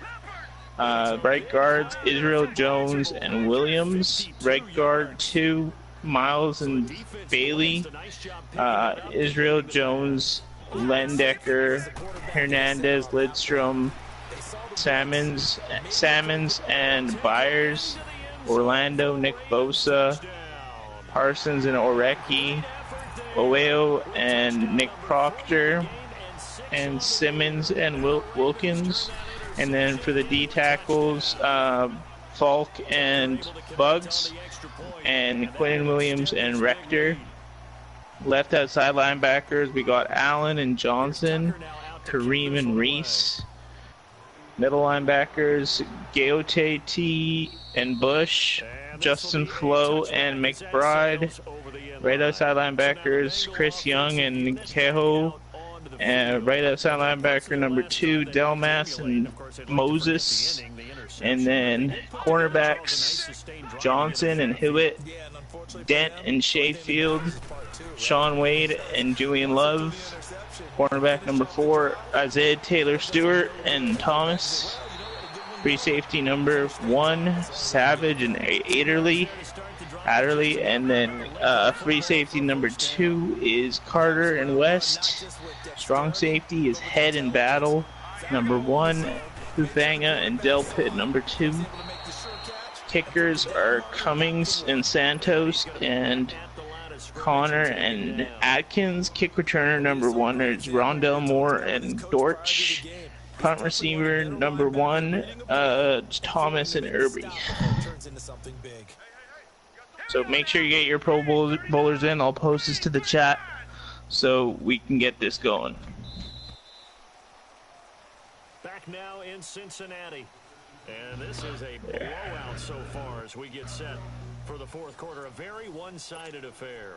right guards Israel Jones and Williams, right guard 2 Miles and Bailey, Israel Jones, Lendecker, Hernandez, Lidstrom, Salmons and Byers, Orlando, Nick Bosa, Parsons and Orecki, Oeo and Nick Proctor, and Simmons and Wilkins. And then for the D tackles, Falk and Bugs, and Quentin Williams and Rector. Left outside linebackers, we got Allen and Johnson, Kareem and Reese. Middle linebackers, Gaote T and Bush, Justin Flo and McBride. Right outside linebackers, Chris Young and Kehoe. And right outside linebacker number 2, Delmas and Moses. And then cornerbacks, Johnson and Hewitt, Dent and Sheffield, Sean Wade and Julian Love. Cornerback number 4, Isaiah Taylor Stewart and Thomas. Free safety number 1, Savage and Adderley. And then free safety number 2 is Carter and West. Strong safety is Head and Battle, number 1. Hufanga and Delpit, number 2. Kickers are Cummings and Santos and Connor and Atkins. Kick returner number 1 is Rondell Moore and Dortch. Punt receiver number 1, Thomas and Irby. So make sure you get your Pro Bowlers in. I'll post this to the chat so we can get this going. Back now in Cincinnati. And this is a blowout so far as we get set for the fourth quarter. A very one-sided affair.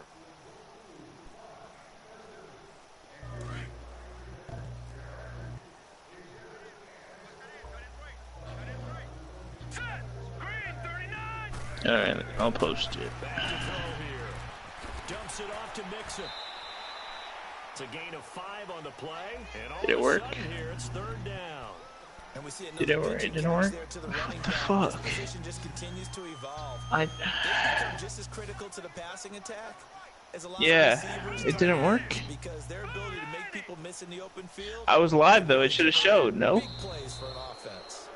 Alright, I'll post it. Back to throw here. Dumps it off to Mixon. It's a gain of 5 on the play. And all Did it work? Here, it's third down. And we see Did it work? It didn't work? What the fuck? Just continues to evolve. I... just as critical to the passing attack as a lot Yeah, of it didn't work. because their ability to make people miss in the open field. I was live though, it should have showed, no? Big plays for an offense.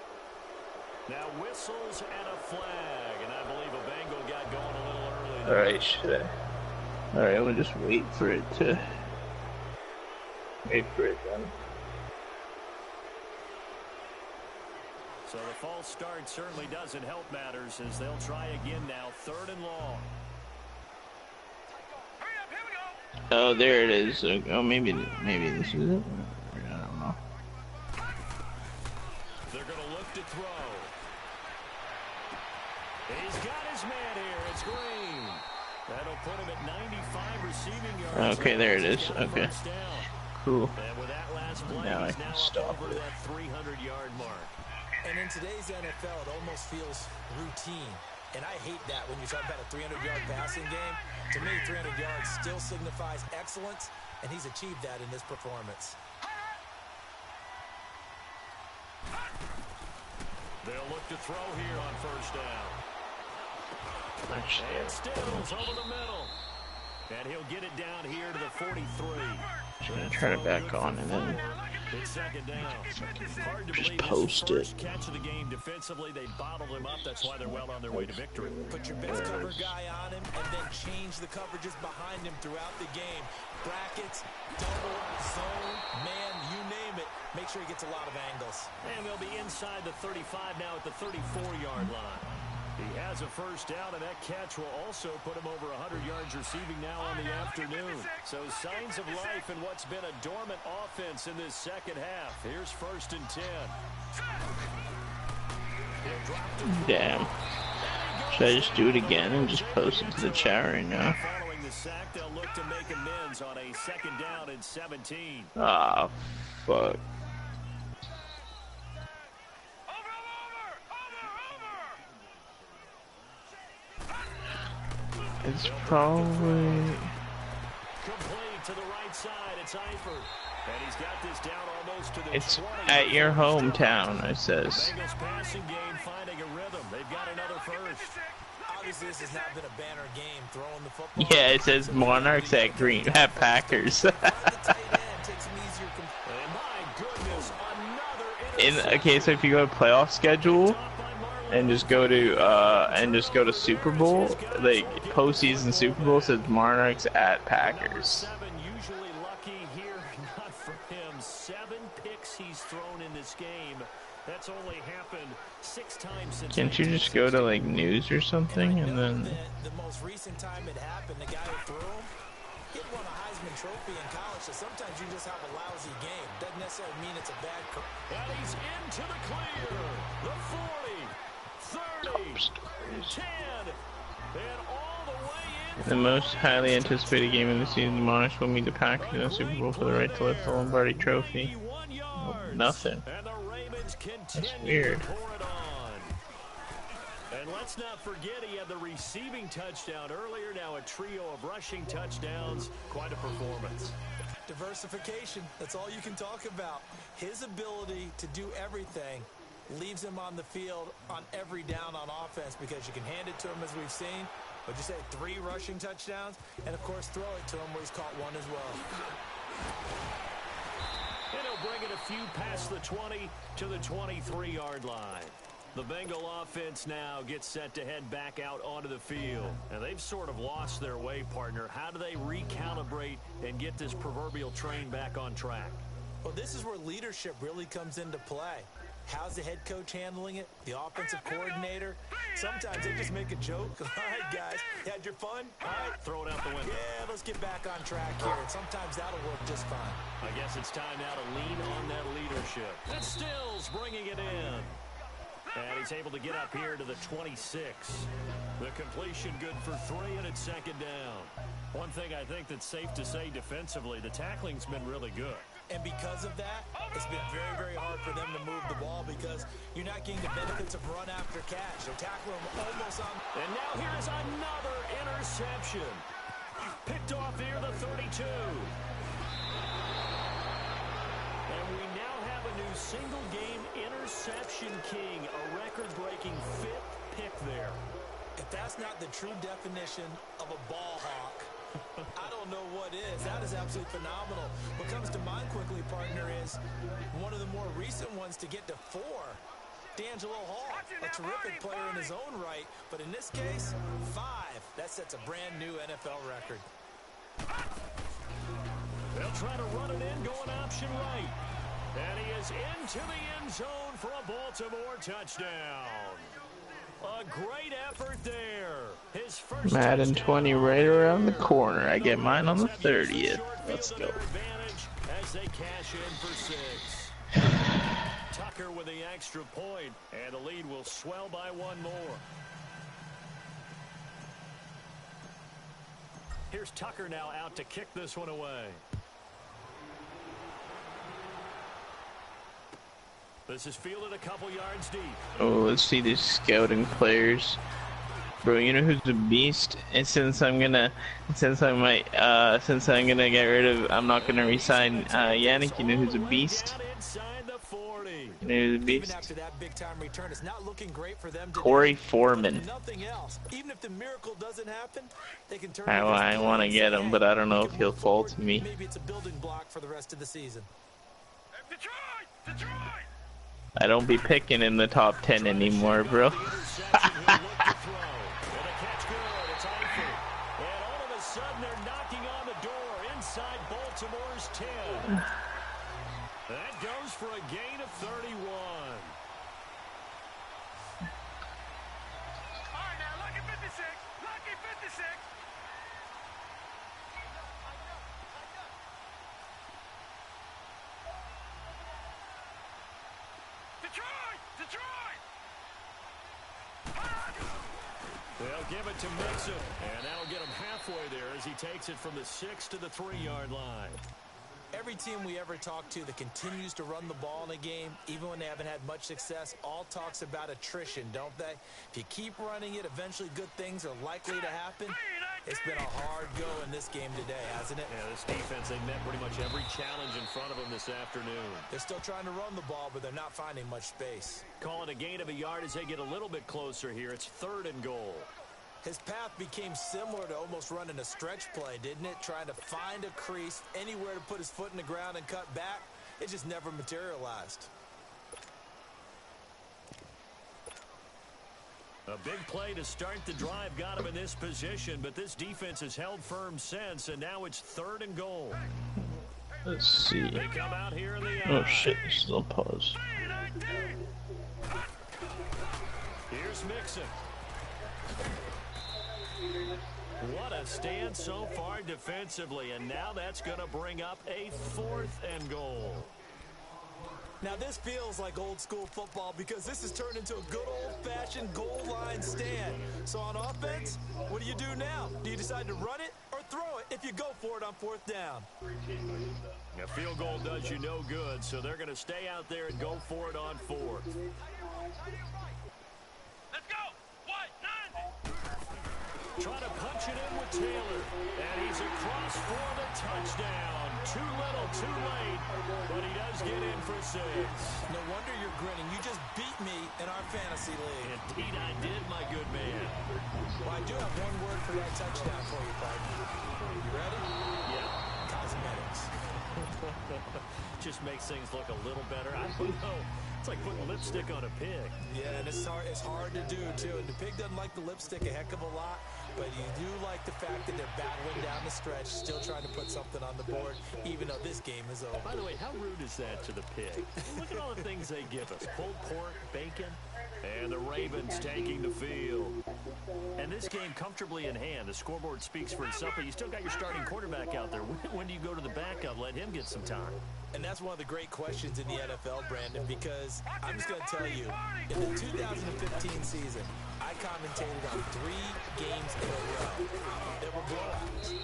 Now whistles and a flag, and I believe a Bengal got going a little early. Alright, should I? Alright, we'll just wait for it to... Wait for it then. So the false start certainly doesn't help matters as they'll try again now, 3rd and long. Oh, there it is. Oh, maybe this is it. I don't know. They're going to look to throw. He's got his man here. It's Green. That'll put him at 95 receiving yards. Okay, there it is. Okay. Cool. And with that last play, Now I he's can now stop over it. that 300-yard mark. And in today's NFL, it almost feels routine. And I hate that when you talk about a 300-yard passing game. To me, 300 yards still signifies excellence, and he's achieved that in this performance. They'll look to throw here on first down. Actually, And Stills over the middle. And he'll get it down here to the 43. I'm gonna turn it back on and then It's second down. Hard to just believe post his it. first catch of the game defensively. They bottled him up. That's why they're well on their way to victory. Put your best cover guy on him and then change the coverages behind him throughout the game. Brackets, double, zone, man, you name it. Make sure he gets a lot of angles. And they'll be inside the 35 now at the 34-yard line. He has a first down, and that catch will also put him over 100 yards receiving now on the afternoon. So signs of life in what's been a dormant offense in this second half. Here's 1st and 10. Damn. Should I just do it again and just post it to the chat right now? Following the sack, they'll look to make amends on a 2nd down and 17. Ah, fuck. It's probably... Complete to the right side. It's Eifert. And he's got this down almost to the It's 20. at your hometown, it says. Bengals passing game finding a rhythm. They've got another first. Obviously, this has not been a banner game throwing the football. Yeah, it says Monarchs at Green, at Packers. And my goodness, another Okay, so if you go to playoff schedule and just go to Super Bowl, like postseason Super Bowl says Monarchs at Packers. 7 usually lucky here, not for him. 7 picks he's thrown in this game. That's only happened 6 times since. Can't you just go to like news or something and then? The most recent time it happened, the guy who threw him, he won a Heisman Trophy in college, so sometimes you just have a lousy game. Doesn't necessarily mean it's a bad career. And he's into the clear. The 40, 30, 10, and all the way in. The most highly anticipated game of the season, the Monarchs will meet the Packers in the Super Bowl for the right to lift the Lombardi Trophy. Nothing. And the Ravens That's weird. to pour it on. And let's not forget he had the receiving touchdown earlier. Now a trio of rushing touchdowns. Quite a performance. Diversification, that's all you can talk about. His ability to do everything leaves him on the field on every down on offense because you can hand it to him as we've seen. But you say 3 rushing touchdowns, and of course throw it to him where he's caught 1 as well. And he'll bring it a few past the 20 to the 23-yard line. The Bengal offense now gets set to head back out onto the field. And they've sort of lost their way, partner. How do they recalibrate and get this proverbial train back on track? Well, this is where leadership really comes into play. How's the head coach handling it? The offensive coordinator? Sometimes they just make a joke. All right, guys, you had your fun? All right, throw it out the window. Yeah, let's get back on track here. And sometimes that'll work just fine. I guess it's time now to lean on that leadership. And Stills bringing it in. And he's able to get up here to the 26. The completion good for 3, and it's second down. One thing I think that's safe to say defensively, the tackling's been really good. And because of that, it's been very, very hard for them to move the ball because you're not getting the benefits of run after catch. They're tackling him almost on. And now here's another interception. Picked off here, the 32. And we now have a new single-game interception king, a record-breaking 5th pick there. If that's not the true definition of a ball hawk, I don't know what is. That is absolutely phenomenal. What comes to mind quickly, partner, is one of the more recent ones to get to 4. D'Angelo Hall, a terrific player in his own right, but in this case, 5. That sets a brand new NFL record. They'll try to run it in, going option right. And he is into the end zone for a Baltimore touchdown. A great effort there. His first Madden 20 right around the corner. I get mine on the 30th. Let's go. As they cash in for 6. Tucker with the extra point, and the lead will swell by 1 more. Here's Tucker now out to kick this one away. This is fielded a couple yards deep. Oh, let's see these scouting players. Bro, you know who's a beast? And since I'm gonna get rid of, I'm not gonna resign Yannick. You know who's a beast? You know who's a beast? After that big time return, it's not looking great for them today. Corey Foreman. Nothing else. Even if the miracle doesn't happen, they can turn. I want to get him, but I don't know if he'll fall to me. Maybe it's a building block for the rest of the season. Detroit! I don't be picking in the top 10 anymore, bro. That goes for a gain of 31. All right, now, lucky 56. Lucky 56. Detroit! They'll give it to Mixon, and that'll get him halfway there as he takes it from the 6 to the 3-yard line. Every team we ever talk to that continues to run the ball in a game, even when they haven't had much success, all talks about attrition, don't they? If you keep running it, eventually good things are likely to happen. It's been a hard go in this game today, hasn't it? Yeah, this defense, they met pretty much every challenge in front of them this afternoon. They're still trying to run the ball, but they're not finding much space. Call it a gain of a yard as they get a little bit closer here. It's 3rd and goal. His path became similar to almost running a stretch play, didn't it? Trying to find a crease, anywhere to put his foot in the ground and cut back. It just never materialized. A big play to start the drive got him in this position, but this defense has held firm since, and now it's 3rd and goal. Let's see. They come out here in the Oh shit, this is on pause. Here's Mixon. What a stand so far defensively, and now that's going to bring up a 4th and goal. Now this feels like old school football because this has turned into a good old-fashioned goal line stand. So on offense, what do you do now? Do you decide to run it or throw it if you go for it on 4th down? A field goal does you no good, so they're going to stay out there and go for it on 4th. Let's go! What? 9! Trying to punch it in with Taylor, and he's across for the touchdown. Too little, too late, but he does get in for 6. No wonder you're grinning. You just beat me in our fantasy league. Indeed I did, my good man. Well, I do have one word for that touchdown for you, partner. You ready? Yeah. Cosmetic. cosmetics. Just makes things look a little better. I don't know. It's like putting lipstick on a pig. Yeah, and it's hard to do, too. And the pig doesn't like the lipstick a heck of a lot, but you do like the fact that they're battling down the stretch, still trying to put something on the board, even though this game is over. By the way, how rude is that to the pig? Look at all the things they give us. Pulled pork, bacon, and the Ravens taking the field. And this game comfortably in hand. The scoreboard speaks for itself, but you still got your starting quarterback out there. When do you go to the backup, let him get some time? And that's one of the great questions in the NFL, Brandon, because I'm just going to tell you, in the 2015 season, I commentated on 3 games in a row that were blowouts.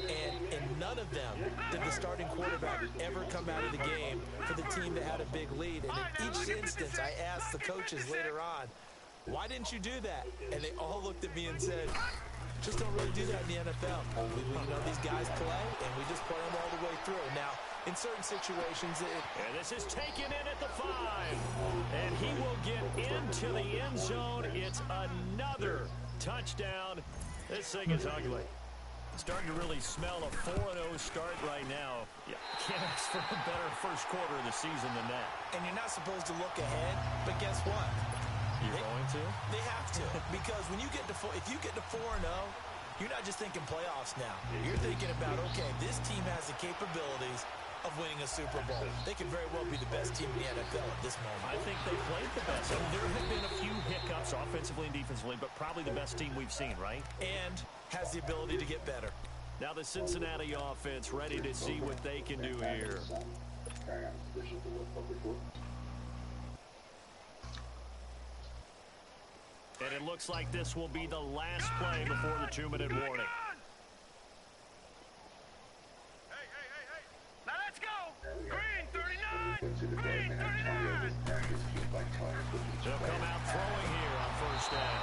And in none of them did the starting quarterback ever come out of the game for the team that had a big lead. And in each instance, I asked the coaches later on, why didn't you do that? And they all looked at me and said, just don't really do that in the NFL. These guys play, and we just play them all the way through. Now, in certain situations, and this is taken in at the 5. And he will get into the end zone. It's another touchdown. This thing is ugly. Starting to really smell a 4-0 start right now. Yeah, can't ask for a better first quarter of the season than that. And you're not supposed to look ahead, but guess what? You're going to? They have to, because when you get to if you get to 4-0, you're not just thinking playoffs now. You're thinking about, okay, this team has the capabilities of winning a Super Bowl. They could very well be the best team in the NFL at this moment. I think they played the best. I mean, there have been a few hiccups offensively and defensively, but probably the best team we've seen, right? And has the ability to get better. Now the Cincinnati offense ready to see what they can do here. And it looks like this will be the last play before the 2-minute warning. Hey. Now let's go. Green 39. Green 39. They'll come out throwing here on first down.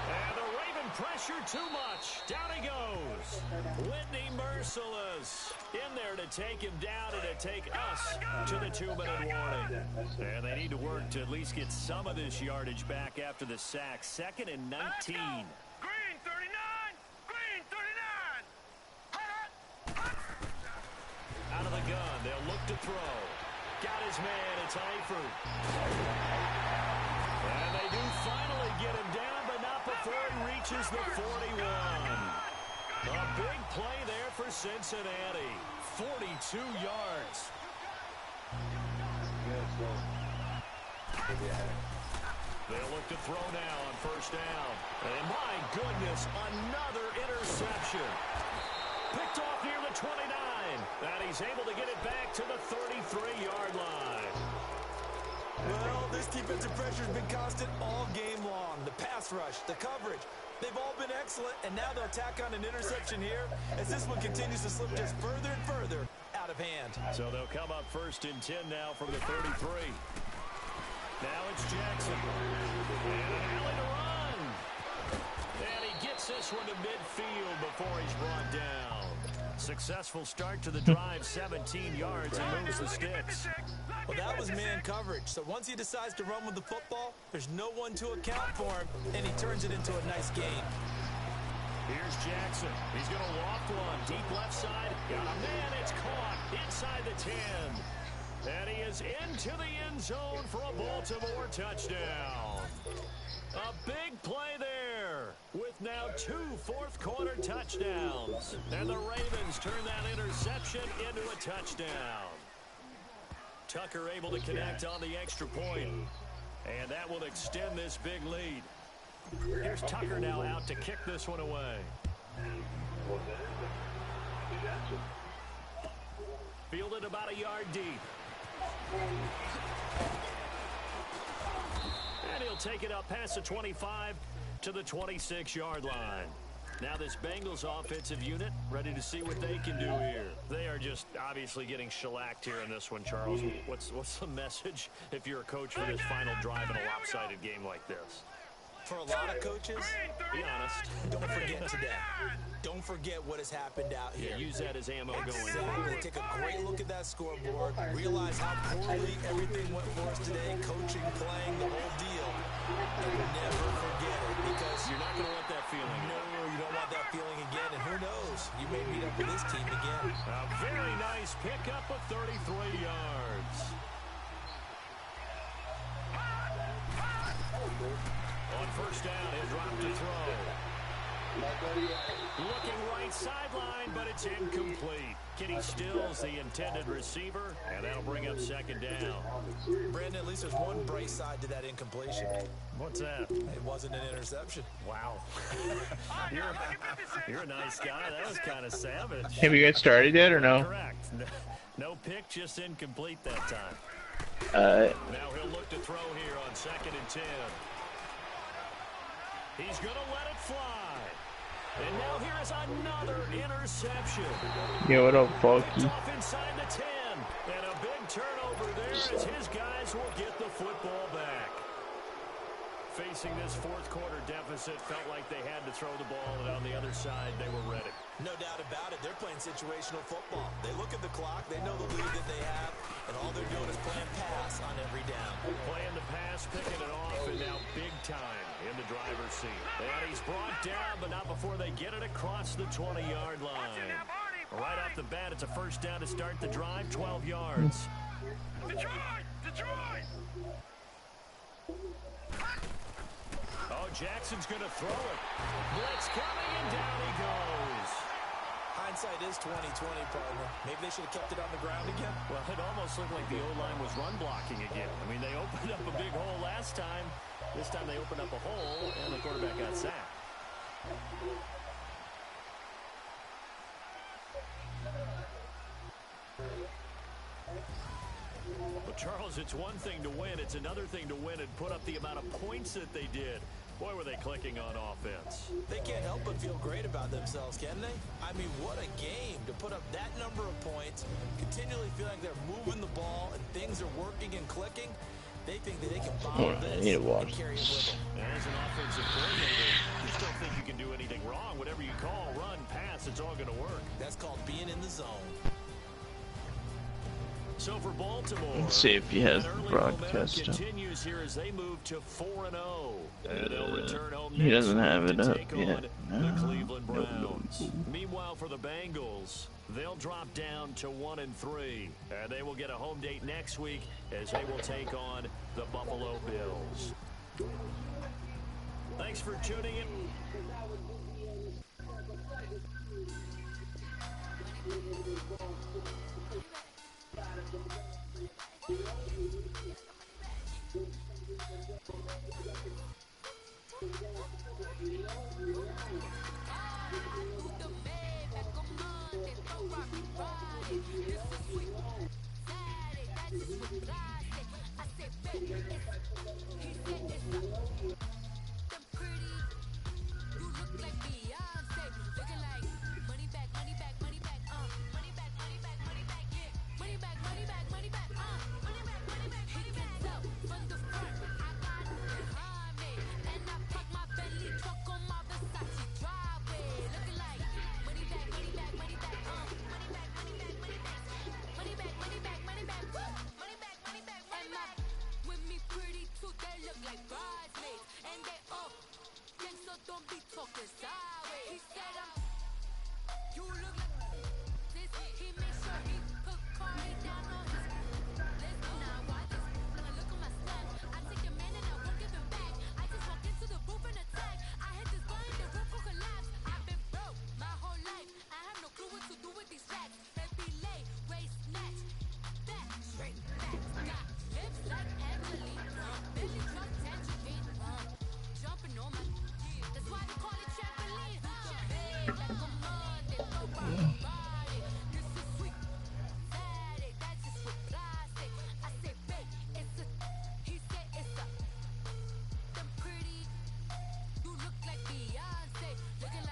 And the Raven pressure too much. Down he goes. Whitney Merciless in there to take him down and to take us to the 2-minute warning. And they need to work to at least get some of this yardage back after the sack. 2nd and 19. Green 39. Green 39. Out of the gun. They'll look to throw. Got his man. It's Eifert. And they do finally get him down, but not before he reaches the 41. A big play there for Cincinnati. 42 yards. They'll look to throw now on first down. And my goodness, another interception. Picked off near the 29. And he's able to get it back to the 33-yard line. Well, this defensive pressure has been constant all game long. The pass rush, the coverage, they've all been excellent, and now they'll tack on an interception here as this one continues to slip just further and further out of hand. So they'll come up 1st and 10 now from the 33. Now it's Jackson. And an alley to run. And he gets this one to midfield before he's brought down. Successful start to the drive, 17 yards, and moves the sticks. Well, that was man coverage. So once he decides to run with the football, there's no one to account for him, and he turns it into a nice gain. Here's Jackson. He's going to loft one. Deep left side. Got a man. It's caught inside the 10. And he is into the end zone for a Baltimore touchdown. A big play there with now 2 fourth-quarter touchdowns. And the Ravens turn that interception into a touchdown. Tucker able to connect on the extra point. And that will extend this big lead. Here's Tucker now out to kick this one away. Fielded about a yard deep. And he'll take it up past the 25 to the 26-yard line. Now this Bengals offensive unit ready to see what they can do here. They are just obviously getting shellacked here in this one, Charles. What's the message if you're a coach for this final drive in a lopsided game like this? For a lot of coaches, Be honest. don't forget today. Don't forget what has happened out here. Yeah, use that as ammo going Exactly. forward. Take a great look at that scoreboard. Realize how poorly everything went for us today. Coaching, playing, the whole deal. And never forget it, because You're not going to want that feeling. no, you don't want that feeling again. And who knows? You may meet up with this team again. A very nice nice pickup of 33 yards. On first down, he'll drop to throw. Looking right sideline, but it's incomplete. Kenny Stills, the intended receiver, and that'll bring up second down. Brandon, at least there's one bright side to that incompletion. What's that? It wasn't an interception. Wow. you're a nice guy. That was kind of savage. Have you guys started yet or no? Correct. No pick, just incomplete that time. Now he'll look to throw here on 2nd and 10. He's going to let it fly. And now here is another interception. Yo, what up, Funky? It's off inside the 10. And a big turnover there as his guys will get the football back. Facing this fourth quarter deficit, felt like they had to throw the ball, and on the other side, they were ready. No doubt about it. They're playing situational football. They look at the clock. They know the lead that they have, and all they're doing is playing pass on every down. Playing the pass, picking it off, and now big time in the driver's seat. And he's brought down, but not before they get it across the 20-yard line. Right off the bat, it's a first down to start the drive, 12 yards. Detroit! Detroit! Oh, Jackson's going to throw it. Blitz coming, and down he goes. Hindsight is 20/20, partner. Maybe they should have kept it on the ground again. Well, it almost looked like the O-line was run blocking again. I mean, they opened up a big hole last time. This time they opened up a hole, and the quarterback got sacked. Well, Charles, it's one thing to win. It's another thing to win and put up the amount of points that they did. Boy, were they clicking on offense. They can't help but feel great about themselves, can they? I mean, what a game to put up that number of points, continually feel like they're moving the ball and things are working and clicking. They think that they can follow this and carry it with them. As an offensive coordinator, you still think you can do anything wrong. Whatever you call, run, pass, it's all going to work. That's called being in the zone. So for Baltimore, Let's see if he has an early broadcast momentum up. continues here as they move to 4-0. And they'll return home He doesn't next have week it to up take yet. on the Cleveland No. Browns. Meanwhile, for the Bengals, they'll drop down to 1-3. And they will get a home date next week as they will take on the Buffalo Bills. Thanks for tuning in.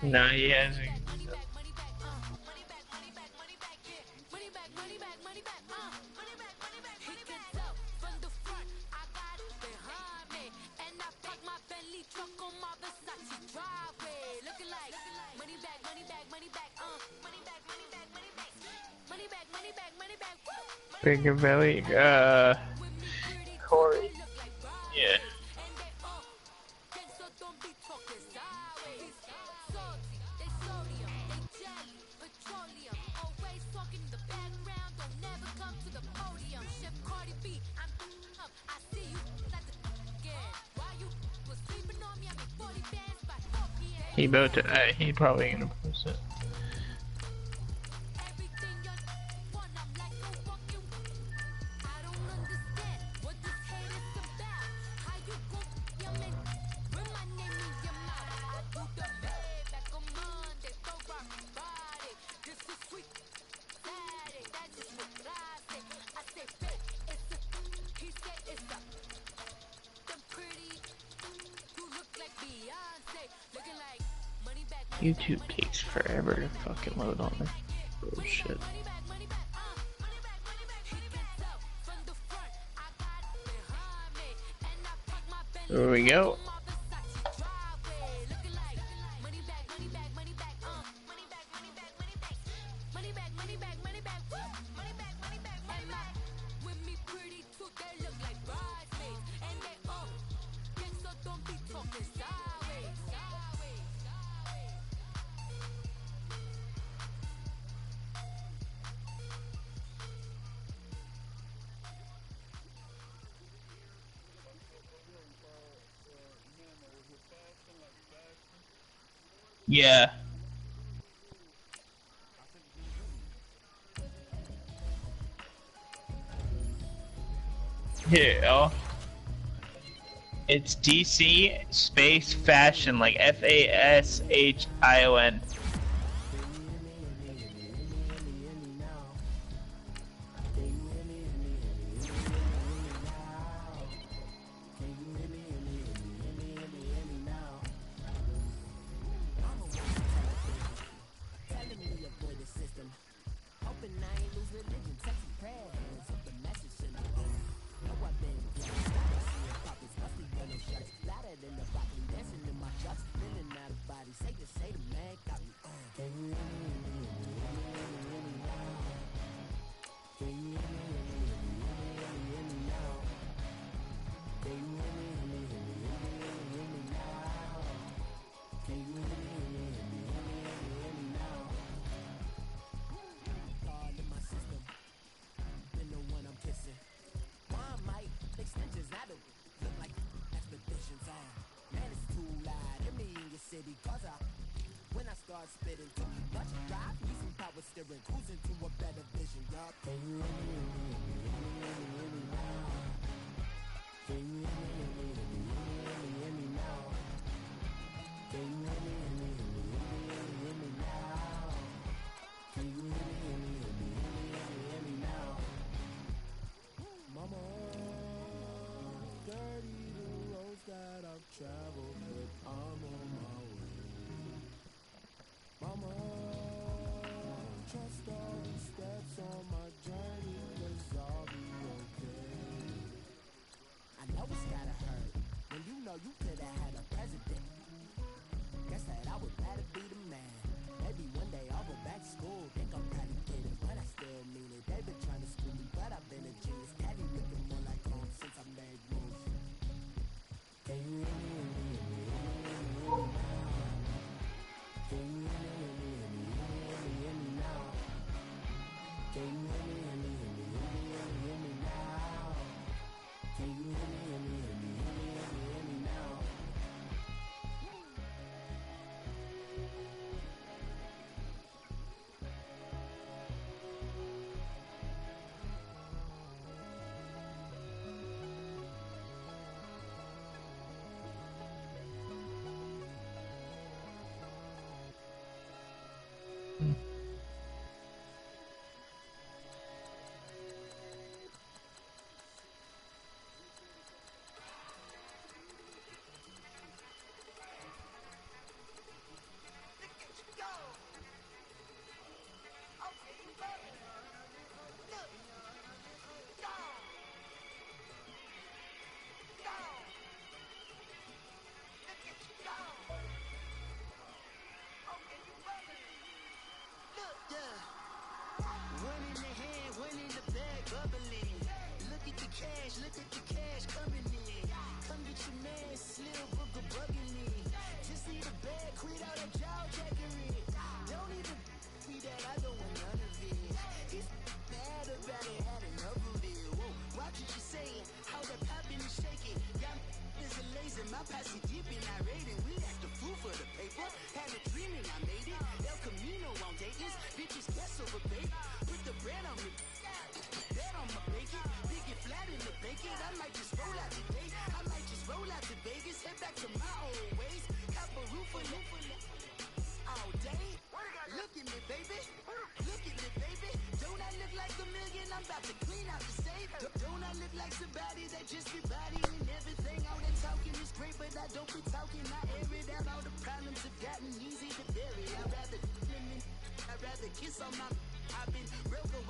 Nah, he hasn't. Bigger belly, Corey. Yeah. He about to. He probably gonna post it. YouTube takes forever to fucking load on this bullshit. There we go. Yeah. Here, oh. It's DC space fashion, like FASHION.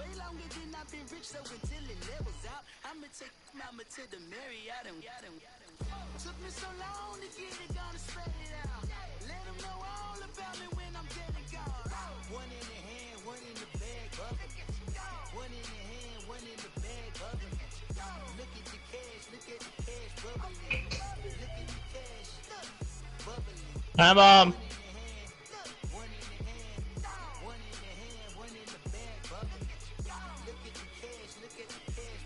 way longer than I've been rich, so until it levels out, I'ma take mama to the Marriott and took me so long to get it, gonna spread it out. Let them know all about me when I'm dead and gone. One in the hand, one in the bag, bubble. One in the hand, one in the bag, bubble. Look at the cash, bubbling. Look at the cash, bubbling. Hi, Mom. One in the hand, one in the hand, one in the bag, bubbling. Look at the cash,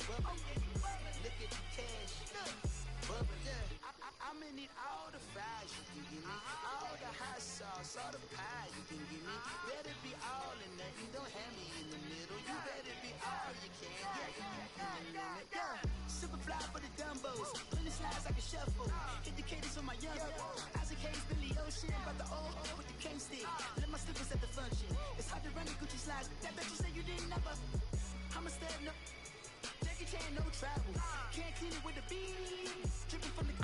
bubbling. Look at the cash, bubbling. I'ma need all the fries you can give me, all the hot sauce, all the pie you can give me. Better be all or nothing, don't have me in the middle. You better be all you can, yeah. Super fly for the dumbos, plenty slides I can shuffle. Hit the cadence on my young Isaac Hayes, Billy Ocean, but the old with the cane stick. Let my slippers at the function. It's hard to run the Gucci slides. That bet you say you didn't never. I'm a stud, no Jackie Chan, no travel. Can't clean it with the beat. Dripping from the.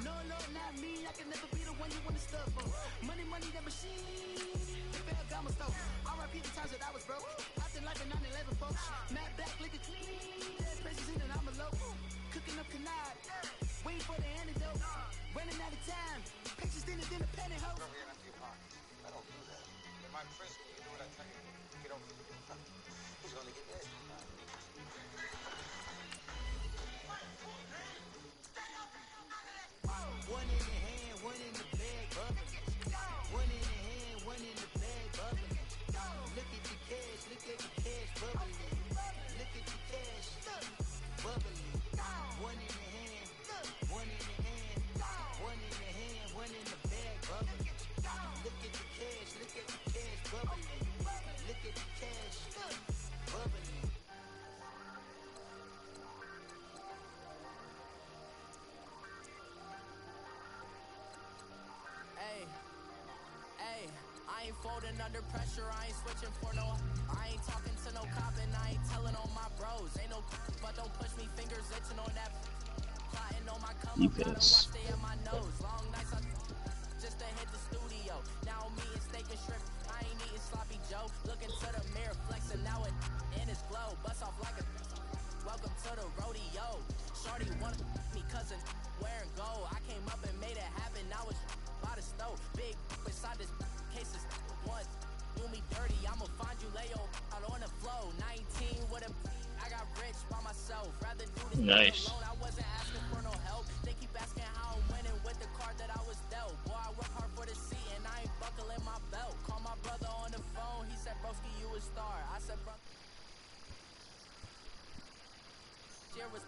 No, Lord, not me. I can never be the one you want to stuff on. Money, that machine. The bell got my stove. R.I.P. the times that I was broke. Acting like a 9/11 folks. Matt Black, liquor clean. There's places in and I'm a local. Cooking up canard. Waiting for the antidote. Running out of time. Pictures thinner than a pantyhose. I don't do that. In my prison, you do what I tell you. Get over it. He's gonna get this. One in the hand, one in the bag, bubbling. One in the hand, one in the bag, bubbling. Look at the cash, bubbling. Look at the cash, bubbling. One in the hand, one in the hand, one in the hand, one in the bag, bubbling. Look at the cash, bubbling. Look at the cash, bubbling. Hey, I ain't folding under pressure, I ain't switching for no. I ain't talking to no cop and I ain't telling on my bros. Ain't no, but don't push me, fingers itching on that. Plotting on my come up, gotta watch stay in my nose. Long nights, I just to hit the studio. Now I'm eating steak and shrimp, I ain't eating sloppy Joe. Looking to the mirror, flexing now it in his glow. Bust off like a. Welcome to the rodeo. Shorty wanted me cousin wearing gold. I came up and made it happen. Now it's by the stove. Big beside this cases once. Do me dirty. I'ma find you lay out on the floor. 19 with a. I got rich by myself. Rather do this Nice. alone. I wasn't asking for no help. They keep asking how I'm winning with the card that I was dealt. Boy, I work hard for the seat and I ain't buckling my belt. Call my brother on the phone. He said, broski, you a star. I said, bro. Was